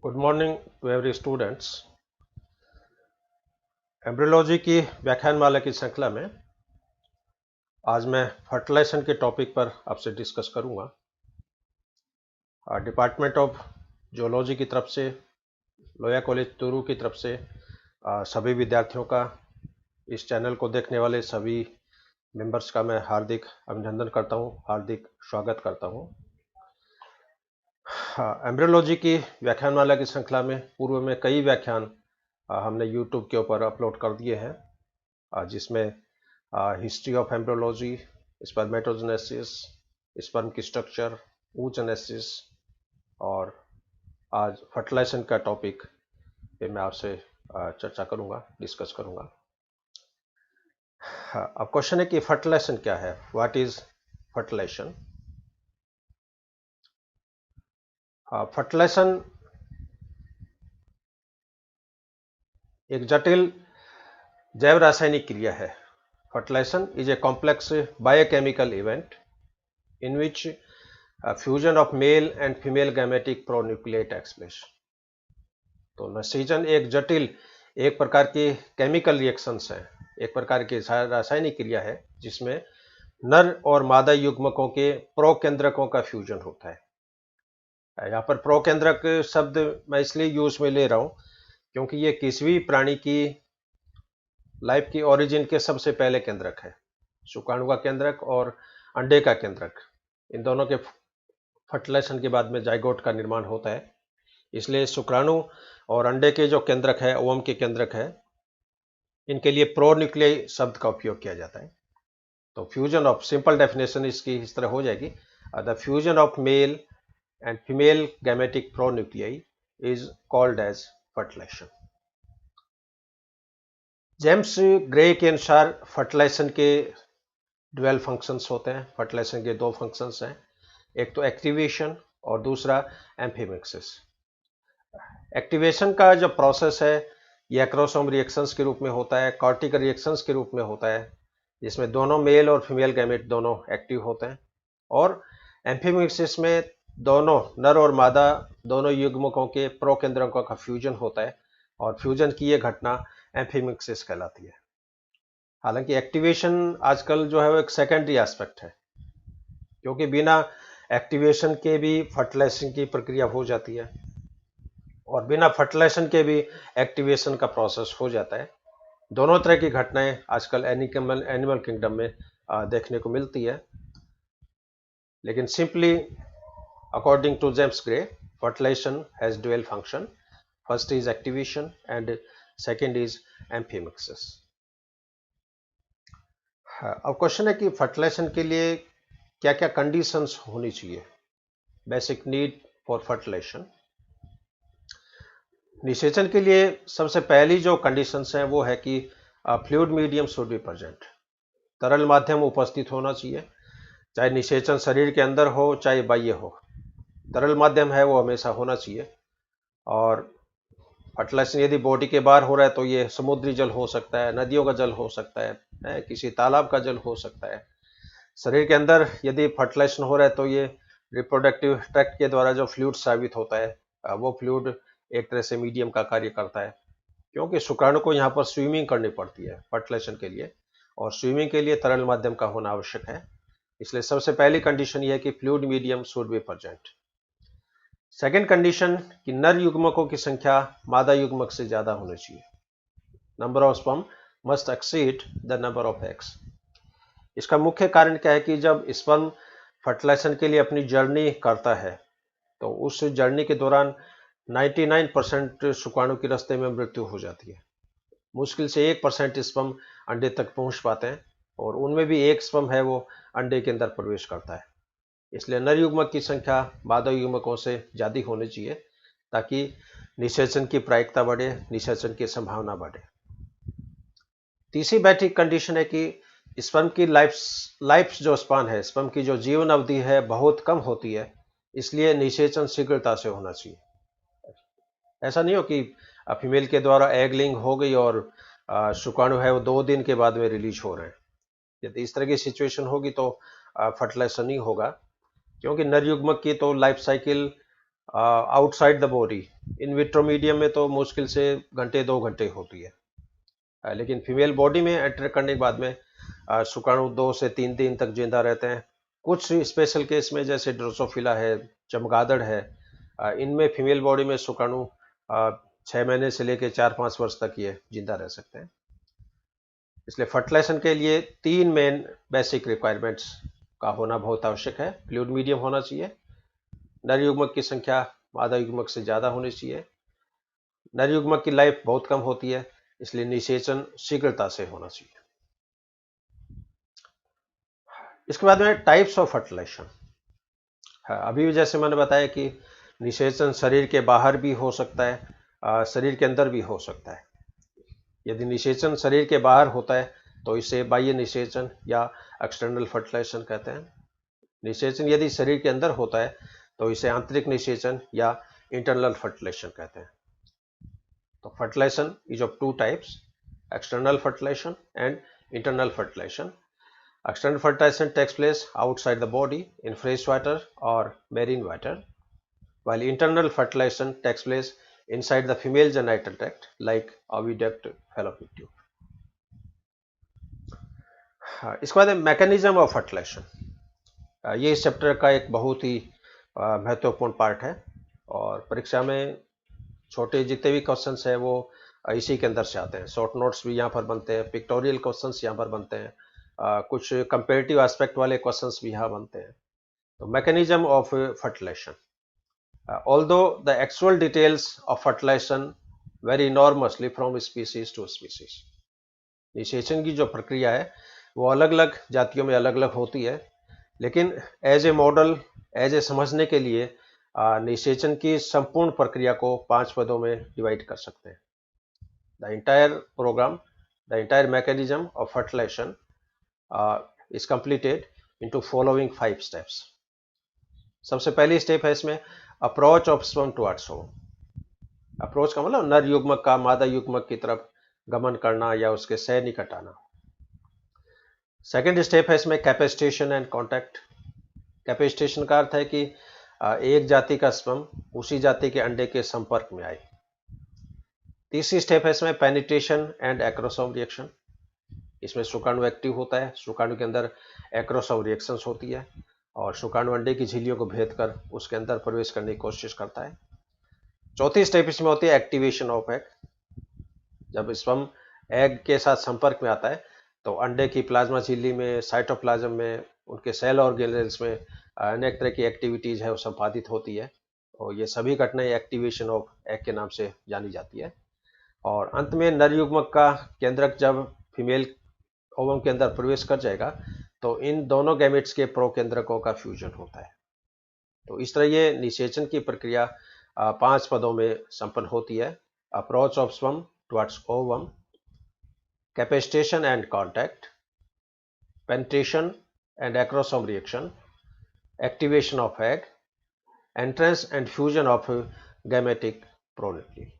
Good morning to every students. Embryology की व्याख्यानमाला की श्रृंखला में आज मैं फर्टिलाइजेशन के टॉपिक पर आपसे डिस्कस करूंगा। डिपार्टमेंट ऑफ जियोलॉजी की तरफ से, लोया कॉलेज तुरू की तरफ से सभी विद्यार्थियों का, इस चैनल को देखने वाले सभी मेंबर्स का मैं हार्दिक अभिनंदन करता हूं, हार्दिक स्वागत करता हूं। एम्ब्रियोलॉजी की व्याख्यानमाला की श्रृंखला में पूर्व में कई व्याख्यान हमने यूट्यूब के ऊपर अपलोड कर दिए हैं, जिसमें history of embryology, spermatogenesis, sperm की स्ट्रक्चर, oogenesis और आज फर्टिलाइजेशन का टॉपिक पे मैं आपसे चर्चा करूंगा, डिस्कस करूंगा। अब क्वेश्चन है कि फर्टिलाइजेशन क्या है, व्हाट इज फर्टिलाइजेशन। फर्टिलाइजेशन एक जटिल जैव रासायनिक क्रिया है। Fertilization is a complex biochemical event in which a fusion of male and female gametic pronuclei takes place। तो निषेचन एक जटिल, एक प्रकार की केमिकल रिएक्शंस है, एक प्रकार की रासायनिक क्रिया है जिसमें नर और मादा युग्मकों के प्रोकेंद्रकों का फ्यूजन होता है। यहाँ पर प्रोकेंद्रक शब्द मैं इसलिए यूज में ले रहा हूँ क्योंकि ये किसी भी प्राणी की लाइफ की ओरिजिन के सबसे पहले केंद्रक है। शुक्राणु का केंद्रक और अंडे का केंद्रक, इन दोनों के फर्टिलाइजेशन के बाद में जाइगोट का निर्माण होता है। इसलिए शुक्राणु और अंडे के जो केंद्रक है, ओवम के केंद्रक है, इनके लिए प्रोन्यूक्लियाई शब्द का उपयोग किया जाता है। तो फ्यूजन ऑफ, सिंपल डेफिनेशन इसकी इस तरह हो जाएगी, the fusion of male and female gametic pronuclei is called as fertilization. James Gray के अनुसार फर्टिलाइजेशन के ड्वेल फंक्शंस होते हैं। फर्टिलाइजेशन के दो फंक्शंस हैं, एक तो एक्टिवेशन और दूसरा एम्फीमिक्सिस। एक्टिवेशन का जो प्रोसेस है ये एक्रोसोम रिएक्शंस के रूप में होता है, कॉर्टिकल रिएक्शंस के रूप में होता है, जिसमें दोनों मेल और फीमेल गैमेट दोनों एक्टिव होते हैं। और एम्फीमिक्सिस में दोनों नर और मादा दोनों युग्मकों के प्रोकेंद्रकों का फ्यूजन होता है और फ्यूजन की ये घटना एम्फीमिक्सिस कहलाती है। हालांकि एक्टिवेशन आजकल जो है वो एक सेकेंडरी एस्पेक्ट है, क्योंकि बिना एक्टिवेशन के भी फर्टिलाइजेशन की प्रक्रिया हो जाती है और बिना फर्टिलाइजेशन के भी एक्टिवेशन का प्रोसेस हो जाता है। दोनों तरह की घटनाएं आजकल एनिमल किंगडम में देखने को मिलती है। लेकिन simply according to James Gray, fertilization has dual function, first is activation and second is amphimixis. अब क्वेश्चन है कि फर्टिलाइजेशन के लिए क्या क्या कंडीशंस होनी चाहिए, बेसिक नीड फॉर फर्टिलाइजेशन। निषेचन के लिए सबसे पहली जो कंडीशंस हैं वो है कि fluid medium should be present, तरल माध्यम उपस्थित होना चाहिए, चाहे निषेचन शरीर के अंदर हो चाहे बाह्य हो, तरल माध्यम है वो हमेशा होना चाहिए। और फर्टिलाइजेशन यदि बॉडी के बाहर हो रहा है तो ये समुद्री जल हो सकता है, नदियों का जल हो सकता है, किसी तालाब का जल हो सकता है। शरीर के अंदर यदि फर्टिलाइजेशन हो रहा है तो ये रिप्रोडक्टिव ट्रैक्ट के द्वारा जो फ्लूइड साबित होता है, वो फ्लूइड एक तरह से मीडियम का कार्य करता है, क्योंकि शुक्राणु को यहाँ पर स्विमिंग करनी पड़ती है फर्टिलाइजेशन के लिए, और स्विमिंग के लिए तरल माध्यम का होना आवश्यक है। इसलिए सबसे पहली कंडीशन ये है कि fluid medium should be present. Second condition कि नर युग्मकों की संख्या मादा युग्मक से ज्यादा होनी चाहिए, number of sperm must exceed the number of eggs. इसका मुख्य कारण क्या है कि जब स्पर्म फर्टिलाइजेशन के लिए अपनी जर्नी करता है तो उस जर्नी के दौरान 99% शुक्राणु की रास्ते में मृत्यु हो जाती है। मुश्किल से 1% स्पर्म अंडे तक पहुंच पाते हैं और उनमें भी एक स्पर्म है वो अंडे के अंदर प्रवेश करता है। इसलिए नर युग्मक की संख्या मादा युग्मकों से ज्यादा होनी चाहिए ताकि निषेचन की प्रायिकता बढ़े, निषेचन की संभावना बढ़े। तीसरी बेसिक कंडीशन है कि स्पर्म की लाइफ जो स्पान है, स्पर्म की जो जीवन अवधि है बहुत कम होती है, इसलिए निषेचन शीघ्रता से होना चाहिए। ऐसा नहीं हो कि फीमेल के द्वारा एगलिंग हो गई और शुक्राणु है वो 2 दिन के बाद में रिलीज हो रहे हैं। यदि इस तरह की सिचुएशन होगी तो फर्टिलाइजेशन नहीं होगा, क्योंकि नर युग्मक की तो life cycle outside the body in vitro medium में तो मुश्किल से घंटे 2 घंटे होती है। लेकिन फीमेल बॉडी में एंटर करने के बाद में शुक्राणु 2 से 3 दिन तक जिंदा रहते हैं। कुछ स्पेशल केस में जैसे ड्रोसोफिला है, चमगादड़ है, इनमें फीमेल बॉडी में शुक्राणु 6 महीने से लेकर 4-5 वर्ष तक ये जिंदा रह सकते हैं। इसलिए फर्टिलाइजेशन के लिए 3 मेन बेसिक रिक्वायरमेंट्स का होना बहुत आवश्यक है। फ्लूइड मीडियम होना चाहिए, नर युग्मक की संख्या मादा युग्मक से ज़्यादा होनी चाहिए, नर युग्मक की लाइफ बहुत कम होती है, इसलिए निषेचन शीघ्रता से होना चाहिए। इसके बाद में टाइप्स ऑफ फर्टिलाइजेशन। अभी भी जैसे मैंने बताया कि निषेचन शरीर के बाहर भी हो सकता है, शरीर के अंदर भी हो सकता है। यदि निषेचन शरीर के बाहर होता है तो इसे बाह्य निषेचन या एक्सटर्नल फर्टिलाइजेशन कहते हैं। निषेचन यदि शरीर के अंदर होता है तो इसे आंतरिक निषेचन या इंटरनल फर्टिलाइजेशन कहते हैं। तो fertilization is of 2 types, external fertilization and internal fertilization. External fertilization takes place outside the body in fresh water or marine water, while internal fertilization takes place inside the female genital tract like oviduct, fallopian tube. इसके बाद mechanism of fertilisation, ये इस chapter का एक बहुत ही महत्वपूर्ण part है और परीक्षा में छोटे जितने भी क्वेश्चंस हैं वो इसी के अंदर से आते हैं। शॉर्ट नोट्स भी यहाँ पर बनते हैं, पिक्टोरियल क्वेश्चंस यहाँ पर बनते हैं, कुछ कंपेरेटिव एस्पेक्ट वाले क्वेश्चंस भी यहाँ बनते हैं। तो mechanism of fertilization, although the actual details of fertilization vary enormously from species to species. निषेचन की जो प्रक्रिया है वो अलग अलग जातियों में अलग अलग होती है, लेकिन as a model, as a समझने के लिए निषेचन की संपूर्ण प्रक्रिया को 5 पदों में डिवाइड कर सकते हैं। The entire programme, the entire mechanism of fertilization is completed into following 5 steps. सबसे पहली स्टेप है इसमें approach of sperm towards ovum. Approach का मतलब नर युग्मक का मादा युग्मक की तरफ गमन करना या उसके सह निकट आना। सेकेंड स्टेप है इसमें कैपेसिटेशन एंड कॉन्टैक्ट। कैपेसिटेशन का अर्थ है कि एक जाति का स्पर्म उसी जाति के अंडे के संपर्क में आए। तीसरी स्टेप है इसमें पेनिट्रेशन एंड एक्रोसोम रिएक्शन। इसमें शुक्राणु एक्टिव होता है, शुक्राणु के अंदर एक्रोसोम रिएक्शंस होती है और शुक्राणु अंडे की झिल्लियों को भेद कर उसके अंदर प्रवेश करने की कोशिश करता है। चौथी स्टेप इसमें होती है एक्टिवेशन ऑफ एग। जब स्पर्म एग के साथ संपर्क में आता है तो अंडे की प्लाज्मा झिल्ली में, साइटोप्लाज्म में, उनके सेल ऑर्गेनेल्स में अनेक तरह की एक्टिविटीज है वो संपादित होती है और ये सभी घटनाएं एक्टिवेशन ऑफ एग के नाम से जानी जाती है। और अंत में नर युग्मक का केंद्रक जब फीमेल ओवम के अंदर प्रवेश कर जाएगा तो इन दोनों गैमेट्स के प्रोकेंद्रकों का फ्यूजन होता है। तो इस तरह ये निषेचन की प्रक्रिया 5 पदों में संपन्न होती है। Approach of sperm towards ovum, capacitation and contact, penetration and acrosome reaction, activation of egg, entrance and fusion of gametic pronuclei.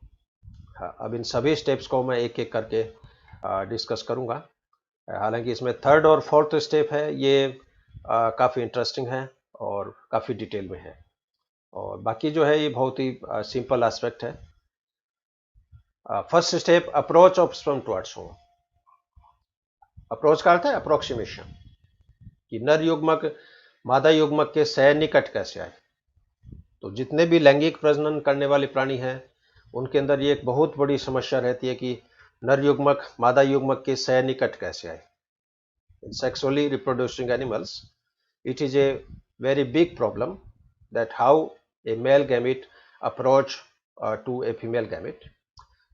अब इन सभी स्टेप्स को मैं एक एक करके डिस्कस करूंगा। हालांकि इसमें थर्ड और फोर्थ स्टेप है ये काफ़ी इंटरेस्टिंग है और काफ़ी डिटेल में है और बाकी जो है ये बहुत ही सिंपल एस्पेक्ट है। First step approach of sperm towards ovum. Approach का अर्थ है अप्रोक्सीमेशन, कि नर युग्मक मादा युग्मक के सह निकट कैसे आए। तो जितने भी लैंगिक प्रजनन करने वाले प्राणी हैं उनके अंदर ये एक बहुत बड़ी समस्या रहती है कि नर युग्मक मादा युग्मक के सह निकट कैसे आए। In sexually reproducing animals, it is a very big problem that how a male gamete approach to a female gamete.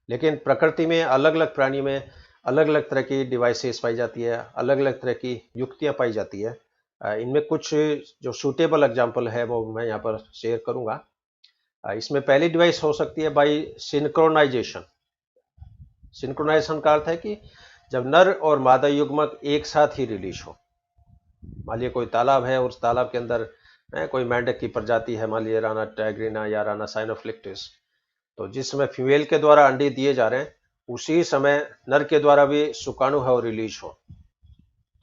लेकिन प्रकृति में अलग अलग प्राणी में अलग अलग तरह की डिवाइसेस पाई जाती है, अलग अलग तरह की युक्तियां पाई जाती है। इनमें कुछ जो सूटेबल एग्जाम्पल है वो मैं यहाँ पर शेयर करूंगा। इसमें पहली डिवाइस हो सकती है बाई सिंक्रोनाइजेशन। सिंक्रोनाइजेशन का अर्थ है कि जब नर और मादा युग्मक एक साथ ही रिलीज हो। मान लीजिए कोई तालाब है और उस तालाब के अंदर कोई मेंढक की प्रजाति है, मान लीजिए राना टाइग्रिना या राना साइनोफ्लिक्टिस, तो जिस समय फीमेल के द्वारा अंडे दिए जा रहे हैं उसी समय नर के द्वारा भी शुक्राणु है और रिलीज हो।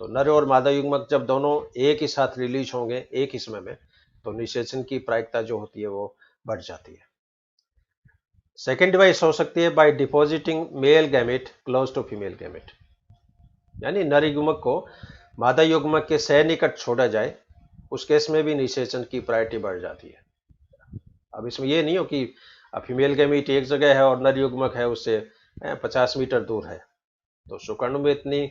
तो नर और मादा युग्मक जब दोनों एक ही साथ रिलीज होंगे एक ही समय में तो निषेचन की प्रायिकता जो होती है वो बढ़ जाती है। सेकेंड डिवाइस हो सकती है by depositing male gamete close to female gamete, यानी नर युग्मक को मादा युग्मक के सनिकट छोड़ा जाए, उस केस में भी निषेचन की प्रायोरिटी बढ़ जाती है। अब इसमें ये नहीं हो कि फीमेल गैमेट एक जगह है और नर युग्मक है उससे 50 मीटर दूर है, तो शुक्राणु में इतनी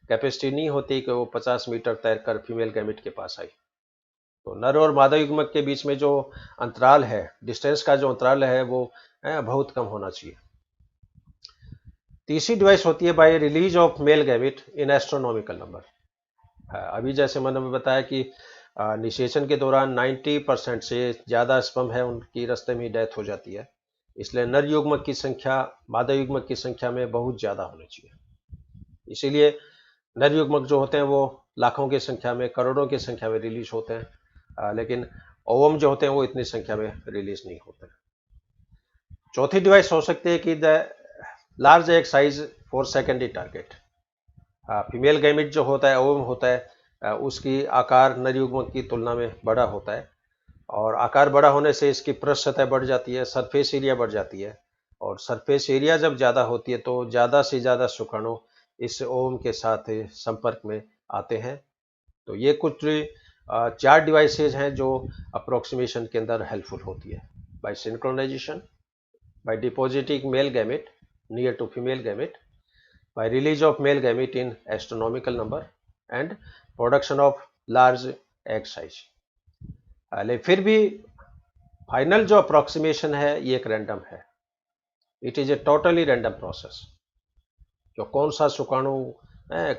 कैपेसिटी नहीं होती कि वो 50 मीटर तैरकर फीमेल गैमेट के पास आई। तो नर और मादा युग्मक के बीच में जो अंतराल है, डिस्टेंस का जो अंतराल है, वो बहुत कम होना चाहिए। तीसरी डिवाइस होती है by release of male gamete in astronomical number. अभी जैसे मैंने बताया कि निषेचन के दौरान 90% से ज़्यादा स्पर्म है उनकी रास्ते में डेथ हो जाती है, इसलिए नर युग्मक की संख्या मादा युग्मक की संख्या में बहुत ज़्यादा होनी चाहिए। इसीलिए नर युग्मक जो होते हैं वो लाखों की संख्या में, करोड़ों की संख्या में रिलीज होते हैं, लेकिन ओवम जो होते हैं वो इतनी संख्या में रिलीज नहीं होते हैं। चौथी डिवाइस हो सकती है कि the large egg size for secondary target. Female gamete जो होता है, ओवम होता है, उसकी आकार नर युग्मक की तुलना में बड़ा होता है, और आकार बड़ा होने से इसकी पृष्ठ सतह बढ़ जाती है, सरफेस एरिया बढ़ जाती है, और सरफेस एरिया जब ज़्यादा होती है तो ज़्यादा से ज़्यादा शुक्राणु इस ओवम के साथ संपर्क में आते हैं। तो ये कुछ 4 डिवाइसेज हैं जो अप्रोक्सीमेशन के अंदर हेल्पफुल होती है। By synchronization, by depositing male gamete near to female gamete, by release of male gamete in astronomical number and production of large egg size। लेकिन फिर भी फाइनल जो अप्रोक्सीमेशन है ये एक रैंडम है, it is a totally random process. जो कौन सा शुक्राणु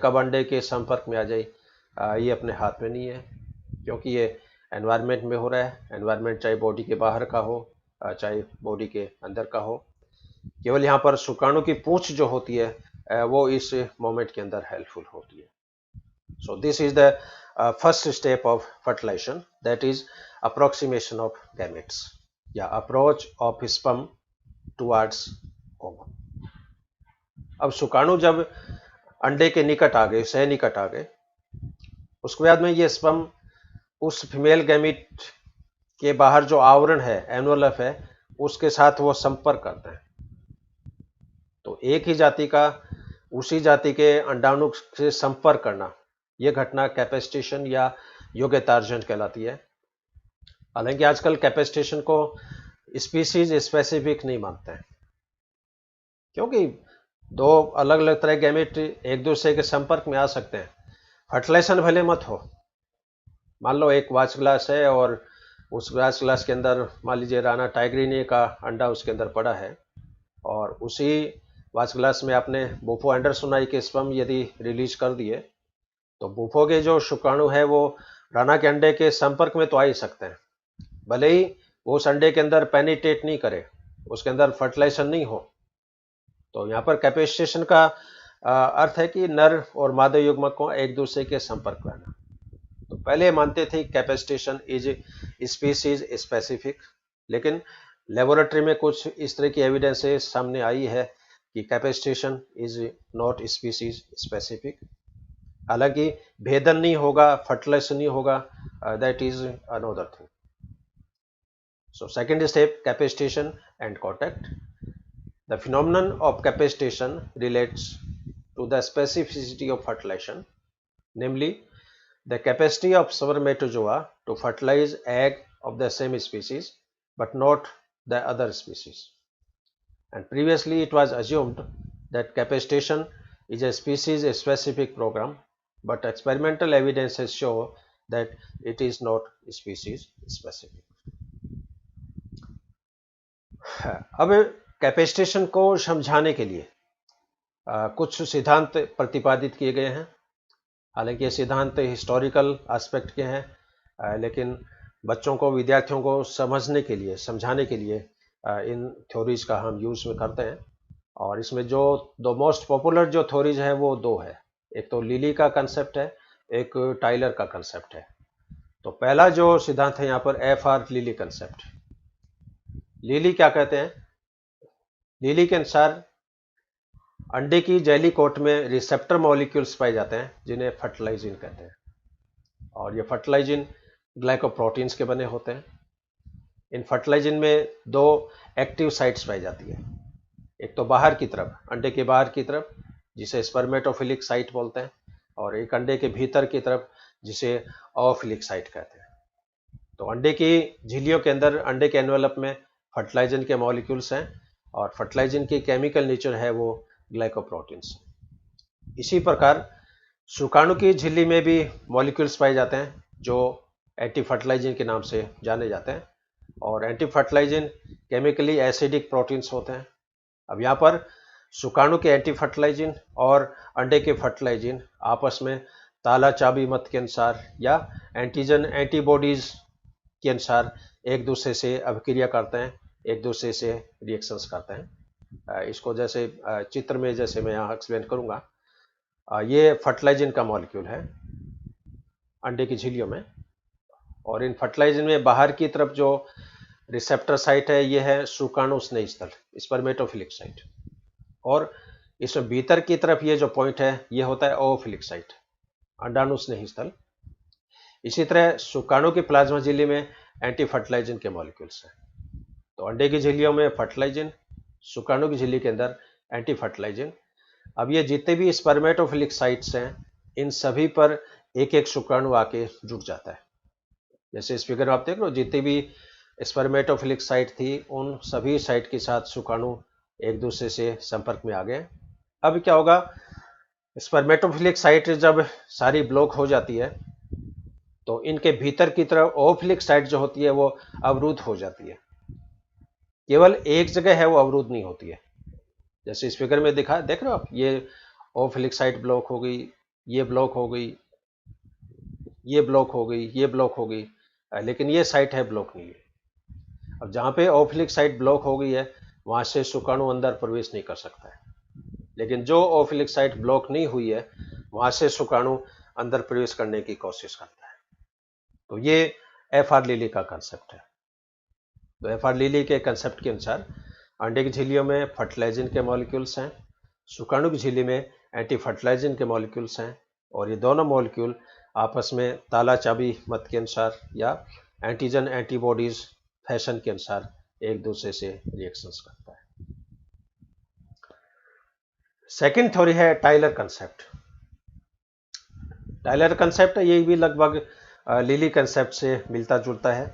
कब अंडे के संपर्क में आ जाए, ये अपने हाथ में नहीं है, क्योंकि ये एनवायरनमेंट में हो रहा है। एनवायरनमेंट चाहे बॉडी के बाहर का हो, चाहे बॉडी के अंदर का हो, केवल यहाँ पर शुक्राणु की पूंछ जो होती है वो इस मोमेंट के अंदर हेल्पफुल होती है। So this is the first step of fertilization, that is approximation of gametes या approach of sperm towards ovum. अब शुक्राणु जब अंडे के निकट आ गए, सह निकट आ गए, उसके बाद में ये स्पर्म उस फीमेल गैमेट के बाहर जो आवरण है, एनवलप है, उसके साथ वो संपर्क करते हैं। तो एक ही जाति का उसी जाति के अंडाणु से संपर्क करना, यह घटना कैपेसिटेशन या योग्यतार्जन कहलाती है। हालांकि आजकल कैपेसिटेशन को स्पीसीज स्पेसिफिक नहीं मानते हैं, क्योंकि दो अलग अलग तरह गैमेट एक दूसरे के संपर्क में आ सकते हैं। फर्टिलाइजेशन भले मत हो, मान लो एक वाच ग्लास है और उस वाच ग्लास के अंदर मान लीजिए राना टाइग्रीनिया का अंडा उसके अंदर पड़ा है, और उसी वाच ग्लास में आपने बुफो एंडरसोनाई के स्पर्म यदि रिलीज कर दिए, तो बुफो के जो शुक्राणु है वो राना के अंडे के संपर्क में तो आ ही सकते हैं, भले ही वो उस अंडे के अंदर पेनिट्रेट नहीं करे, उसके अंदर फर्टिलाइजेशन नहीं हो। तो यहाँ पर कैपेसिटेशन का अर्थ है कि नर और मादा युग्मक को एक दूसरे के संपर्क में आना। तो पहले मानते थे कैपेसिटेशन इज स्पीसीज स्पेसिफिक, लेकिन लेबोरेटरी में कुछ इस तरह की एविडेंसेस सामने आई है कि capacitation is not species specific. हालांकि भेदन नहीं होगा, फर्टिलाइजेशन नहीं होगा, that is another thing. So second step, capacitation and contact. The phenomenon of capacitation relates to the specificity of fertilization, namely the capacity of spermatozoa to fertilize egg of the same species but not the other species. And previously it was assumed that capacitation is a species specific program, but experimental evidences show that it is not species specific. अब capacitation को समझाने के लिए कुछ सिद्धांत प्रतिपादित किए गए हैं। हालांकि ये सिद्धांत हिस्टोरिकल एस्पेक्ट के हैं, लेकिन बच्चों को, विद्यार्थियों को समझने के लिए, समझाने के लिए इन थ्योरीज का हम यूज में करते हैं। और इसमें जो दो मोस्ट पॉपुलर जो थ्योरीज है वो दो है, एक तो लिली का कंसेप्ट है, एक टाइलर का कंसेप्ट है। तो पहला जो सिद्धांत है यहाँ पर FR लिली कंसेप्ट। लिली क्या कहते हैं? लिली के अनुसार अंडे की जेली कोट में रिसेप्टर मॉलिक्यूल्स पाए जाते हैं जिन्हें फर्टिलाइजिन कहते हैं, और ये फर्टिलाइजिन ग्लाइकोप्रोटीन्स के बने होते हैं। इन फर्टिलाइजिन में दो एक्टिव साइट्स पाई जाती है। एक तो बाहर की तरफ, अंडे के बाहर की तरफ, जिसे स्पर्मेटोफिलिक साइट बोलते हैं, और एक अंडे के भीतर की तरफ जिसे ओफिलिक साइट कहते हैं। तो अंडे की झिल्लियों के अंदर, अंडे के एनवेलप में फर्टिलाइजन के मॉलिक्यूल्स हैं, और फर्टिलाइजन की केमिकल नेचर है वो ग्लाइकोप्रोटीन्स। इसी प्रकार शुक्राणु की झिल्ली में भी मॉलिक्यूल्स पाए जाते हैं जो एंटी फर्टिलाइजन के नाम से जाने जाते हैं, और anti fertilizin chemically acidic proteins होते हैं। अब यहाँ पर शुक्राणु के एंटी फर्टिलाइजिन और अंडे के फर्टिलाइजिन आपस में ताला चाबी मत के अनुसार या एंटीजन एंटीबॉडीज के अनुसार एक दूसरे से अभिक्रिया करते हैं, एक दूसरे से रिएक्शंस करते हैं। इसको जैसे चित्र में जैसे मैं यहाँ एक्सप्लेन करूँगा। ये फर्टिलाइजिन का मॉलिक्यूल है अंडे की झिल्लियों में, और इन फर्टिलाइजिन में बाहर की तरफ जो रिसेप्टर साइट है ये है शुक्राणु स्नेह स्थल, स्पर्मेटोफिलिक साइट, और इसमें भीतर की तरफ ये जो पॉइंट है ये होता है ओफिलिक साइट, अंडाणु स्नेह स्थल। इसी तरह शुक्राणु की प्लाज्मा झिल्ली में एंटी फर्टिलाइजिन के मॉलिक्यूल्स हैं। तो अंडे की झिल्लियों में फर्टिलाइजिन, शुक्राणु की झिल्ली के अंदर एंटी फर्टिलाइजिन। अब ये जितने भी स्पर्मेटोफिलिक साइट्स हैं इन सभी पर एक एक शुक्राणु आके जुड़ जाता है। जैसे इस फिगर में आप देख रहे हो, जितनी भी स्पर्मेटोफिलिक साइट थी उन सभी साइट के साथ शुक्राणु एक दूसरे से संपर्क में आ गए। अब क्या होगा, स्पर्मेटोफिलिक साइट जब सारी ब्लॉक हो जाती है तो इनके भीतर की तरफ ओफिलिक साइट जो होती है वो अवरुद्ध हो जाती है। केवल एक जगह है वो अवरुद्ध नहीं होती है। जैसे इस फिगर में दिखा देख रहे हो आप, ये ओफिलिक साइट ब्लॉक हो गई, ये ब्लॉक हो गई, ये ब्लॉक हो गई, ये ब्लॉक हो गई, लेकिन ये साइट है ब्लॉक नहीं है। अब जहाँ पे ओफिलिक साइट ब्लॉक हो गई है वहां से शुक्राणु अंदर प्रवेश नहीं कर सकता है, लेकिन जो ओफिलिक साइट ब्लॉक नहीं हुई है वहां से शुक्राणु अंदर प्रवेश करने की कोशिश करता है। तो ये एफ.आर. लिली का कंसेप्ट है। तो एफ.आर. लिली के कंसेप्ट के अनुसार अंडे की झिल्लियों में फर्टिलाइजिन के मॉलिक्यूल्स हैं, शुक्राणु की झिल्ली में एंटी फर्टिलाइजिन के मॉलिक्यूल्स हैं, और ये दोनों मॉलिक्यूल आपस में ताला चाबी मत के अनुसार या एंटीजन एंटीबॉडीज फैशन के अनुसार एक दूसरे से रिएक्शंस करता है। सेकंड थ्योरी है टाइलर कंसेप्ट। टाइलर कंसेप्ट ये भी लगभग लिली कंसेप्ट से मिलता जुलता है,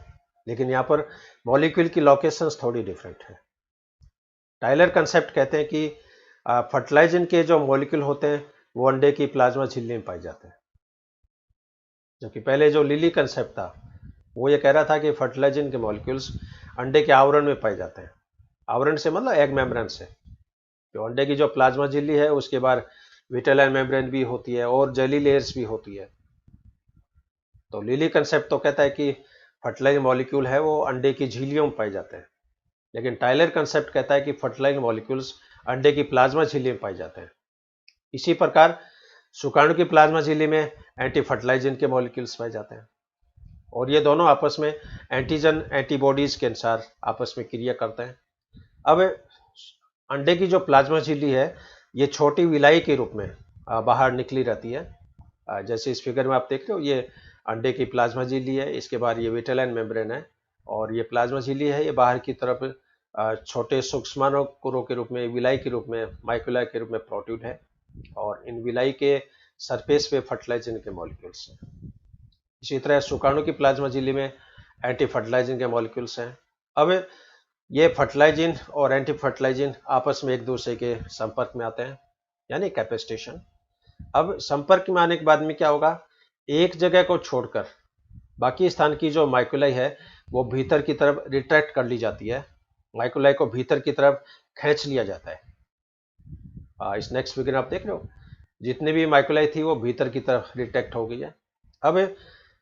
लेकिन यहाँ पर मॉलिक्यूल की लोकेशंस थोड़ी डिफरेंट है। टाइलर कंसेप्ट कहते हैं कि फर्टिलाइजन के जो मॉलिक्यूल होते हैं वो अंडे की प्लाज्मा झिल्ली में पाए जाते हैं, जबकि पहले जो लिली कंसेप्ट था वो ये कह रहा था कि फर्टिलाइजन के मॉलिक्यूल्स अंडे के आवरण में पाए जाते हैं। आवरण से मतलब एग मेम्ब्रेन से। जो अंडे की जो प्लाज्मा झिल्ली है उसके बाद विटेलाइन मेम्ब्रेन भी होती है और जेली लेयर्स भी होती है। तो लिली कंसेप्ट तो कहता है कि फर्टिलाइजर मॉलिक्यूल है वो अंडे की झिल्लियों में पाए जाते हैं, लेकिन टाइलर कंसेप्ट कहता है कि फर्टिलाइजर मॉलिक्यूल्स अंडे की प्लाज्मा झिल्ली में पाए जाते हैं। इसी प्रकार शुक्राणु की प्लाज्मा झिल्ली में एंटी फर्टिलाइजन के मॉलिक्यूल्स पाए जाते हैं, और ये दोनों आपस में एंटीजन एंटीबॉडीज के अनुसार आपस में क्रिया करते हैं। अब अंडे की जो प्लाज्मा झिल्ली है ये छोटी विलाई के रूप में बाहर निकली रहती है। जैसे इस फिगर में आप देख रहे हो, ये अंडे की प्लाज्मा झिल्ली है, इसके बाद ये विटेलाइन मेम्ब्रेन है, और ये प्लाज्मा झिल्ली है ये बाहर की तरफ छोटे सूक्ष्माणुकों के रूप में, विलाई के रूप में, माइक्यूलाई के रूप में प्रोट्रूड है, और इन विलाई के सरफेस पे फर्टिलाइजन के मॉलिक्यूल्स हैं। इसी तरह शुक्राणु की प्लाज्मा झिल्ली में एंटी फर्टिलाइजन के मॉलिक्यूल्स हैं। अब ये फर्टिलाइजिन और एंटी फर्टिलाइजिन आपस में एक दूसरे के संपर्क में आते हैं, यानी कैपेसिटेशन। अब संपर्क में आने के बाद में क्या होगा, एक जगह को छोड़कर बाकी स्थान की जो माइक्यूलाई है वो भीतर की तरफ रिट्रैक्ट कर ली जाती है, माइक्यूलाई को भीतर की तरफ खींच लिया जाता है। इस नेक्स्ट फिगर आप देख रहे हो, जितनी भी माइक्यूलाई थी वो भीतर की तरफ रिट्रैक्ट हो गई है। अब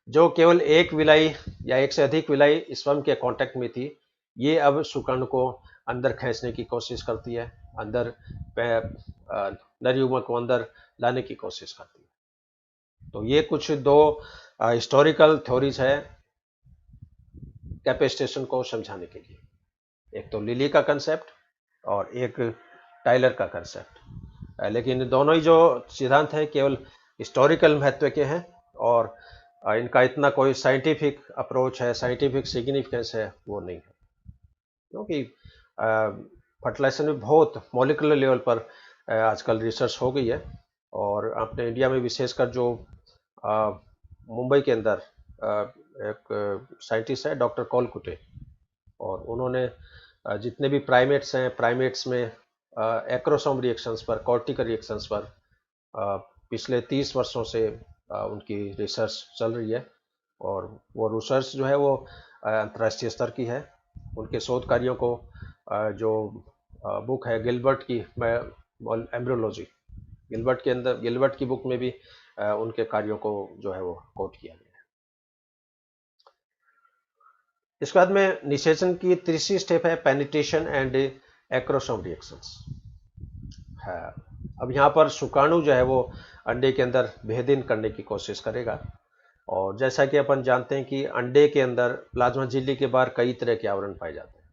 जो केवल एक विलाई या एक से अधिक विलाई स्पर्म के कांटेक्ट में थी, ये अब शुक्राणु को अंदर खींचने की कोशिश करती है, अंदर नर युग्मक को अंदर लाने की कोशिश करती है। तो ये कुछ दो हिस्टोरिकल थ्योरीज है कैपेसिटेशन को समझाने के लिए, एक तो लिली का कंसेप्ट और एक टाइलर का कंसेप्ट। लेकिन दोनों ही जो सिद्धांत हैं केवल हिस्टोरिकल महत्व के हैं और इनका इतना कोई साइंटिफिक अप्रोच है, साइंटिफिक सिग्निफिकेंस है, वो नहीं है, क्योंकि फर्टिलाइजेशन में बहुत मॉलिकुलर लेवल पर आजकल रिसर्च हो गई है। और अपने इंडिया में विशेषकर जो मुंबई के अंदर एक साइंटिस्ट है डॉक्टर कॉलकुटे, और उन्होंने जितने भी प्राइमेट्स हैं, प्राइमेट्स में एक्रोसोम रिएक्शंस पर, कॉर्टिकल रिएक्शंस पर पिछले 30 वर्षों से उनकी रिसर्च चल रही है। और वो रिसर्च जो है वो अंतर्राष्ट्रीय स्तर की है। उनके शोध कार्यों को जो बुक है गिलबर्ट की एम्ब्रियोलॉजी, गिलबर्ट की बुक में भी उनके कार्यों को जो है वो कोट किया गया है। इसके बाद में निषेचन की तीसरी स्टेप है पेनिट्रेशन एंड एक्रोसोम रिएक्शंस है। अब यहाँ पर शुक्राणु जो है वो अंडे के अंदर भेदन करने की कोशिश करेगा। और जैसा कि अपन जानते हैं कि अंडे के अंदर प्लाज्मा झिल्ली के बाहर कई तरह के आवरण पाए जाते हैं।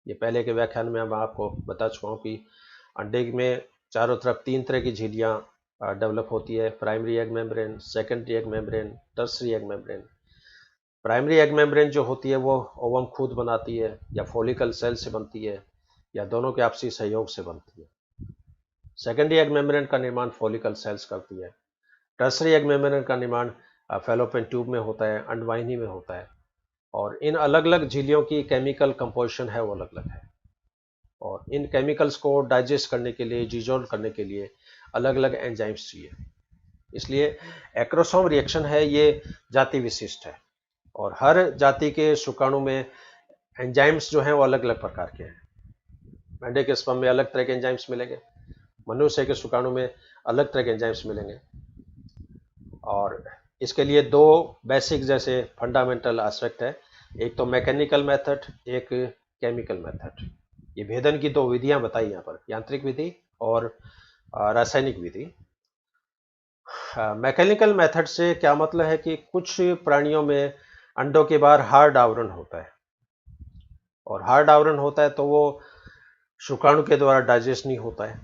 ये पहले के व्याख्यान में मैं आपको बता चुका हूँ कि अंडे में चारों तरफ 3 तरह की झिल्लियाँ डेवलप होती है, primary egg membrane, secondary egg membrane, tertiary egg membrane. Primary egg membrane जो होती है वो ओवम खुद बनाती है, या फॉलिकल सेल से बनती है, या दोनों के आपसी सहयोग से बनती है। सेकेंडरी एग मेम्ब्रेन का निर्माण फॉलिकल सेल्स करती है। टर्सरी एग मेम्ब्रेन का निर्माण फैलोपियन ट्यूब में होता है, अंडवाहिनी में होता है। और इन अलग अलग झिल्लियों की केमिकल कंपोजिशन है वो अलग अलग है, और इन केमिकल्स को डाइजेस्ट करने के लिए, डिजोल्व करने के लिए अलग अलग एंजाइम्स चाहिए। इसलिए एक्रोसोम रिएक्शन है ये जाति विशिष्ट है, और हर जाति के शुक्राणु में एंजाइम्स जो हैं वो अलग अलग प्रकार के हैं। अंडे के स्पर्म में अलग तरह के एंजाइम्स मिलेंगे, मनुष्य के शुक्राणु में अलग तरह के एंजाइम्स मिलेंगे। और इसके लिए 2 बेसिक जैसे फंडामेंटल एस्पेक्ट है, एक तो मैकेनिकल मेथड, एक केमिकल मेथड। ये भेदन की 2 विधियां बताई यहाँ पर, यांत्रिक विधि और रासायनिक विधि। मैकेनिकल मेथड से क्या मतलब है कि कुछ प्राणियों में अंडों के बाहर हार्ड आवरण होता है, और हार्ड आवरण होता है तो वो शुक्राणु के द्वारा डाइजेस्ट नहीं होता है।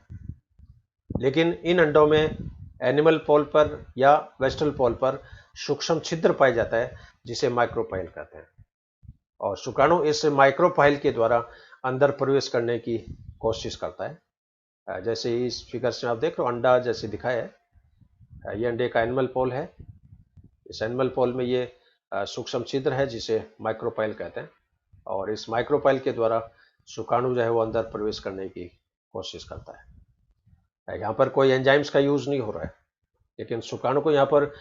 लेकिन इन अंडों में एनिमल पोल पर या वेस्टल पोल पर सूक्ष्म छिद्र पाया जाता है, जिसे माइक्रोपाइल कहते हैं। और शुक्राणु इस माइक्रोपाइल के द्वारा अंदर प्रवेश करने की कोशिश करता है। जैसे इस फिगर से आप देख रहे हो, अंडा जैसे दिखाया है, ये अंडे का एनिमल पोल है। इस एनिमल पोल में ये सूक्ष्म छिद्र है जिसे माइक्रोपाइल कहते हैं, और इस माइक्रोपाइल के द्वारा शुक्राणु जो है वो अंदर प्रवेश करने की कोशिश करता है। यहाँ पर कोई एंजाइम्स का यूज नहीं हो रहा है, लेकिन शुक्राणु को यहाँ पर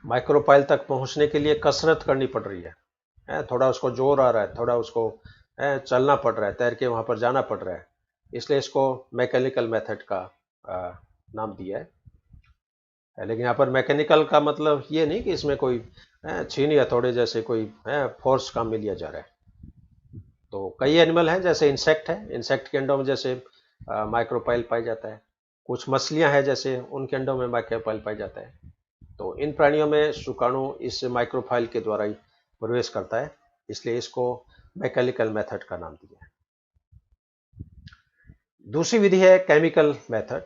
माइक्रोपाइल तक पहुँचने के लिए कसरत करनी पड़ रही है। थोड़ा उसको जोर आ रहा है, थोड़ा उसको चलना पड़ रहा है, तैर के वहाँ पर जाना पड़ रहा है, इसलिए इसको मैकेनिकल मेथड का नाम दिया है। लेकिन यहाँ पर मैकेनिकल का मतलब ये नहीं कि इसमें कोई छीन या थोड़े जैसे कोई फोर्स काम में लिया जा रहा है। तो कई एनिमल हैं, जैसे इंसेक्ट है, इंसेक्ट के अंडों में जैसे माइक्रोपाइल पाया जाता है। कुछ मछलियां हैं जैसे, उनके अंडों में माइक्रोपाइल पाया जाता है। तो इन प्राणियों में शुक्राणु इस माइक्रोपाइल के द्वारा ही प्रवेश करता है, इसलिए इसको मैकेनिकल मेथड का नाम दिया है। दूसरी विधि है केमिकल मेथड।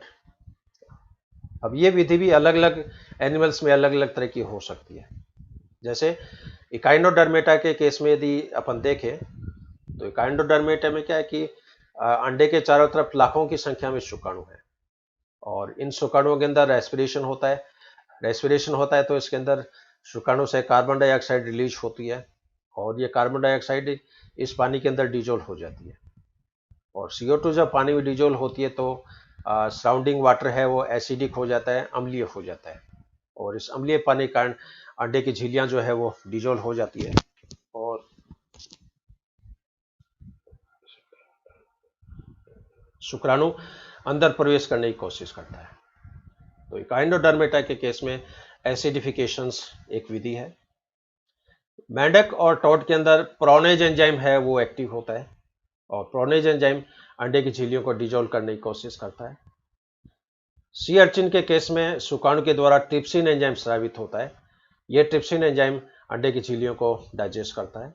अब ये विधि भी अलग अलग एनिमल्स में अलग अलग तरह की हो सकती है। जैसे इकाइनोडर्मेटा के केस में यदि अपन देखें तो इकाइनोडर्मेटा में क्या है कि अंडे के चारों तरफ लाखों की संख्या में शुक्राणु है, और इन शुक्राणुओं के अंदर रेस्पिरेशन होता है। रेस्पिरेशन होता है तो इसके अंदर शुक्राणु से कार्बन डाइऑक्साइड रिलीज होती है, और ये कार्बन डाइऑक्साइड इस पानी के अंदर डिजोल्व हो जाती है। और CO2 जब पानी में डिजोल्व होती है तो सराउंडिंग वाटर है वो एसिडिक हो जाता है, अम्लीय हो जाता है, और इस अम्लीय पानी के कारण अंडे की झिल्लियां जो है वो डिजोल्व हो जाती है, और शुक्राणु अंदर प्रवेश करने की कोशिश करता है। तो इकाइनोडर्मेटा के केस में एसिडिफिकेशंस एक विधि है। मेंढक और टॉड के अंदर प्रोनेज एंजाइम है वो एक्टिव होता है, और प्रोनेज एंजाइम अंडे की झिल्लियों को डिजोल्व करने की कोशिश करता है। सी अर्चिन के केस में शुक्राणु के द्वारा ट्रिप्सिन एंजाइम स्रावित होता है। यह ट्रिप्सिन एंजाइम अंडे की झिल्लियों को डाइजेस्ट करता है।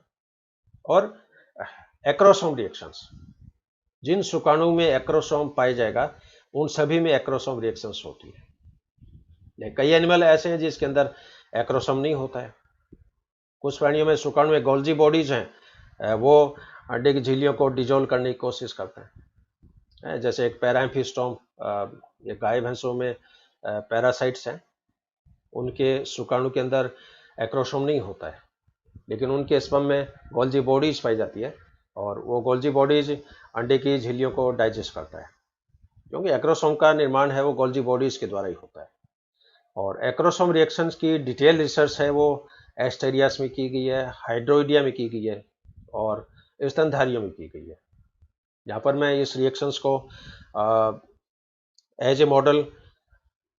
और एक्रोसोम रिएक्शंस, जिन शुक्राणु में एक्रोसोम पाया जाएगा उन सभी में एक्रोसोम रिएक्शंस होती है। कई एनिमल ऐसे हैं जिसके अंदर एक्रोसोम नहीं होता है, कुछ प्राणियों में शुक्राणु में गोल्जी बॉडीज हैं, वो अंडे की झिल्लियों को डिजोल्व करने की कोशिश करते हैं। जैसे एक पैराम्फिस्टोम, ये गाय भैंसों में पैरासाइट्स हैं, उनके शुक्राणु के अंदर एक्रोसोम नहीं होता है, लेकिन उनके स्पर्म में गोल्जी बॉडीज पाई जाती है, और वो गोल्जी बॉडीज अंडे की झिल्लियों को डाइजेस्ट करता है, क्योंकि एक्रोसोम का निर्माण है वो गोल्जी बॉडीज के द्वारा ही होता है। और एक्रोसोम रिएक्शंस की डिटेल रिसर्च है वो एस्टेरियास में की गई है, हाइड्रोइडिया में की गई है, और स्तनधारियों में की गई है। यहाँ पर मैं इस रिएक्शंस को एज ए मॉडल,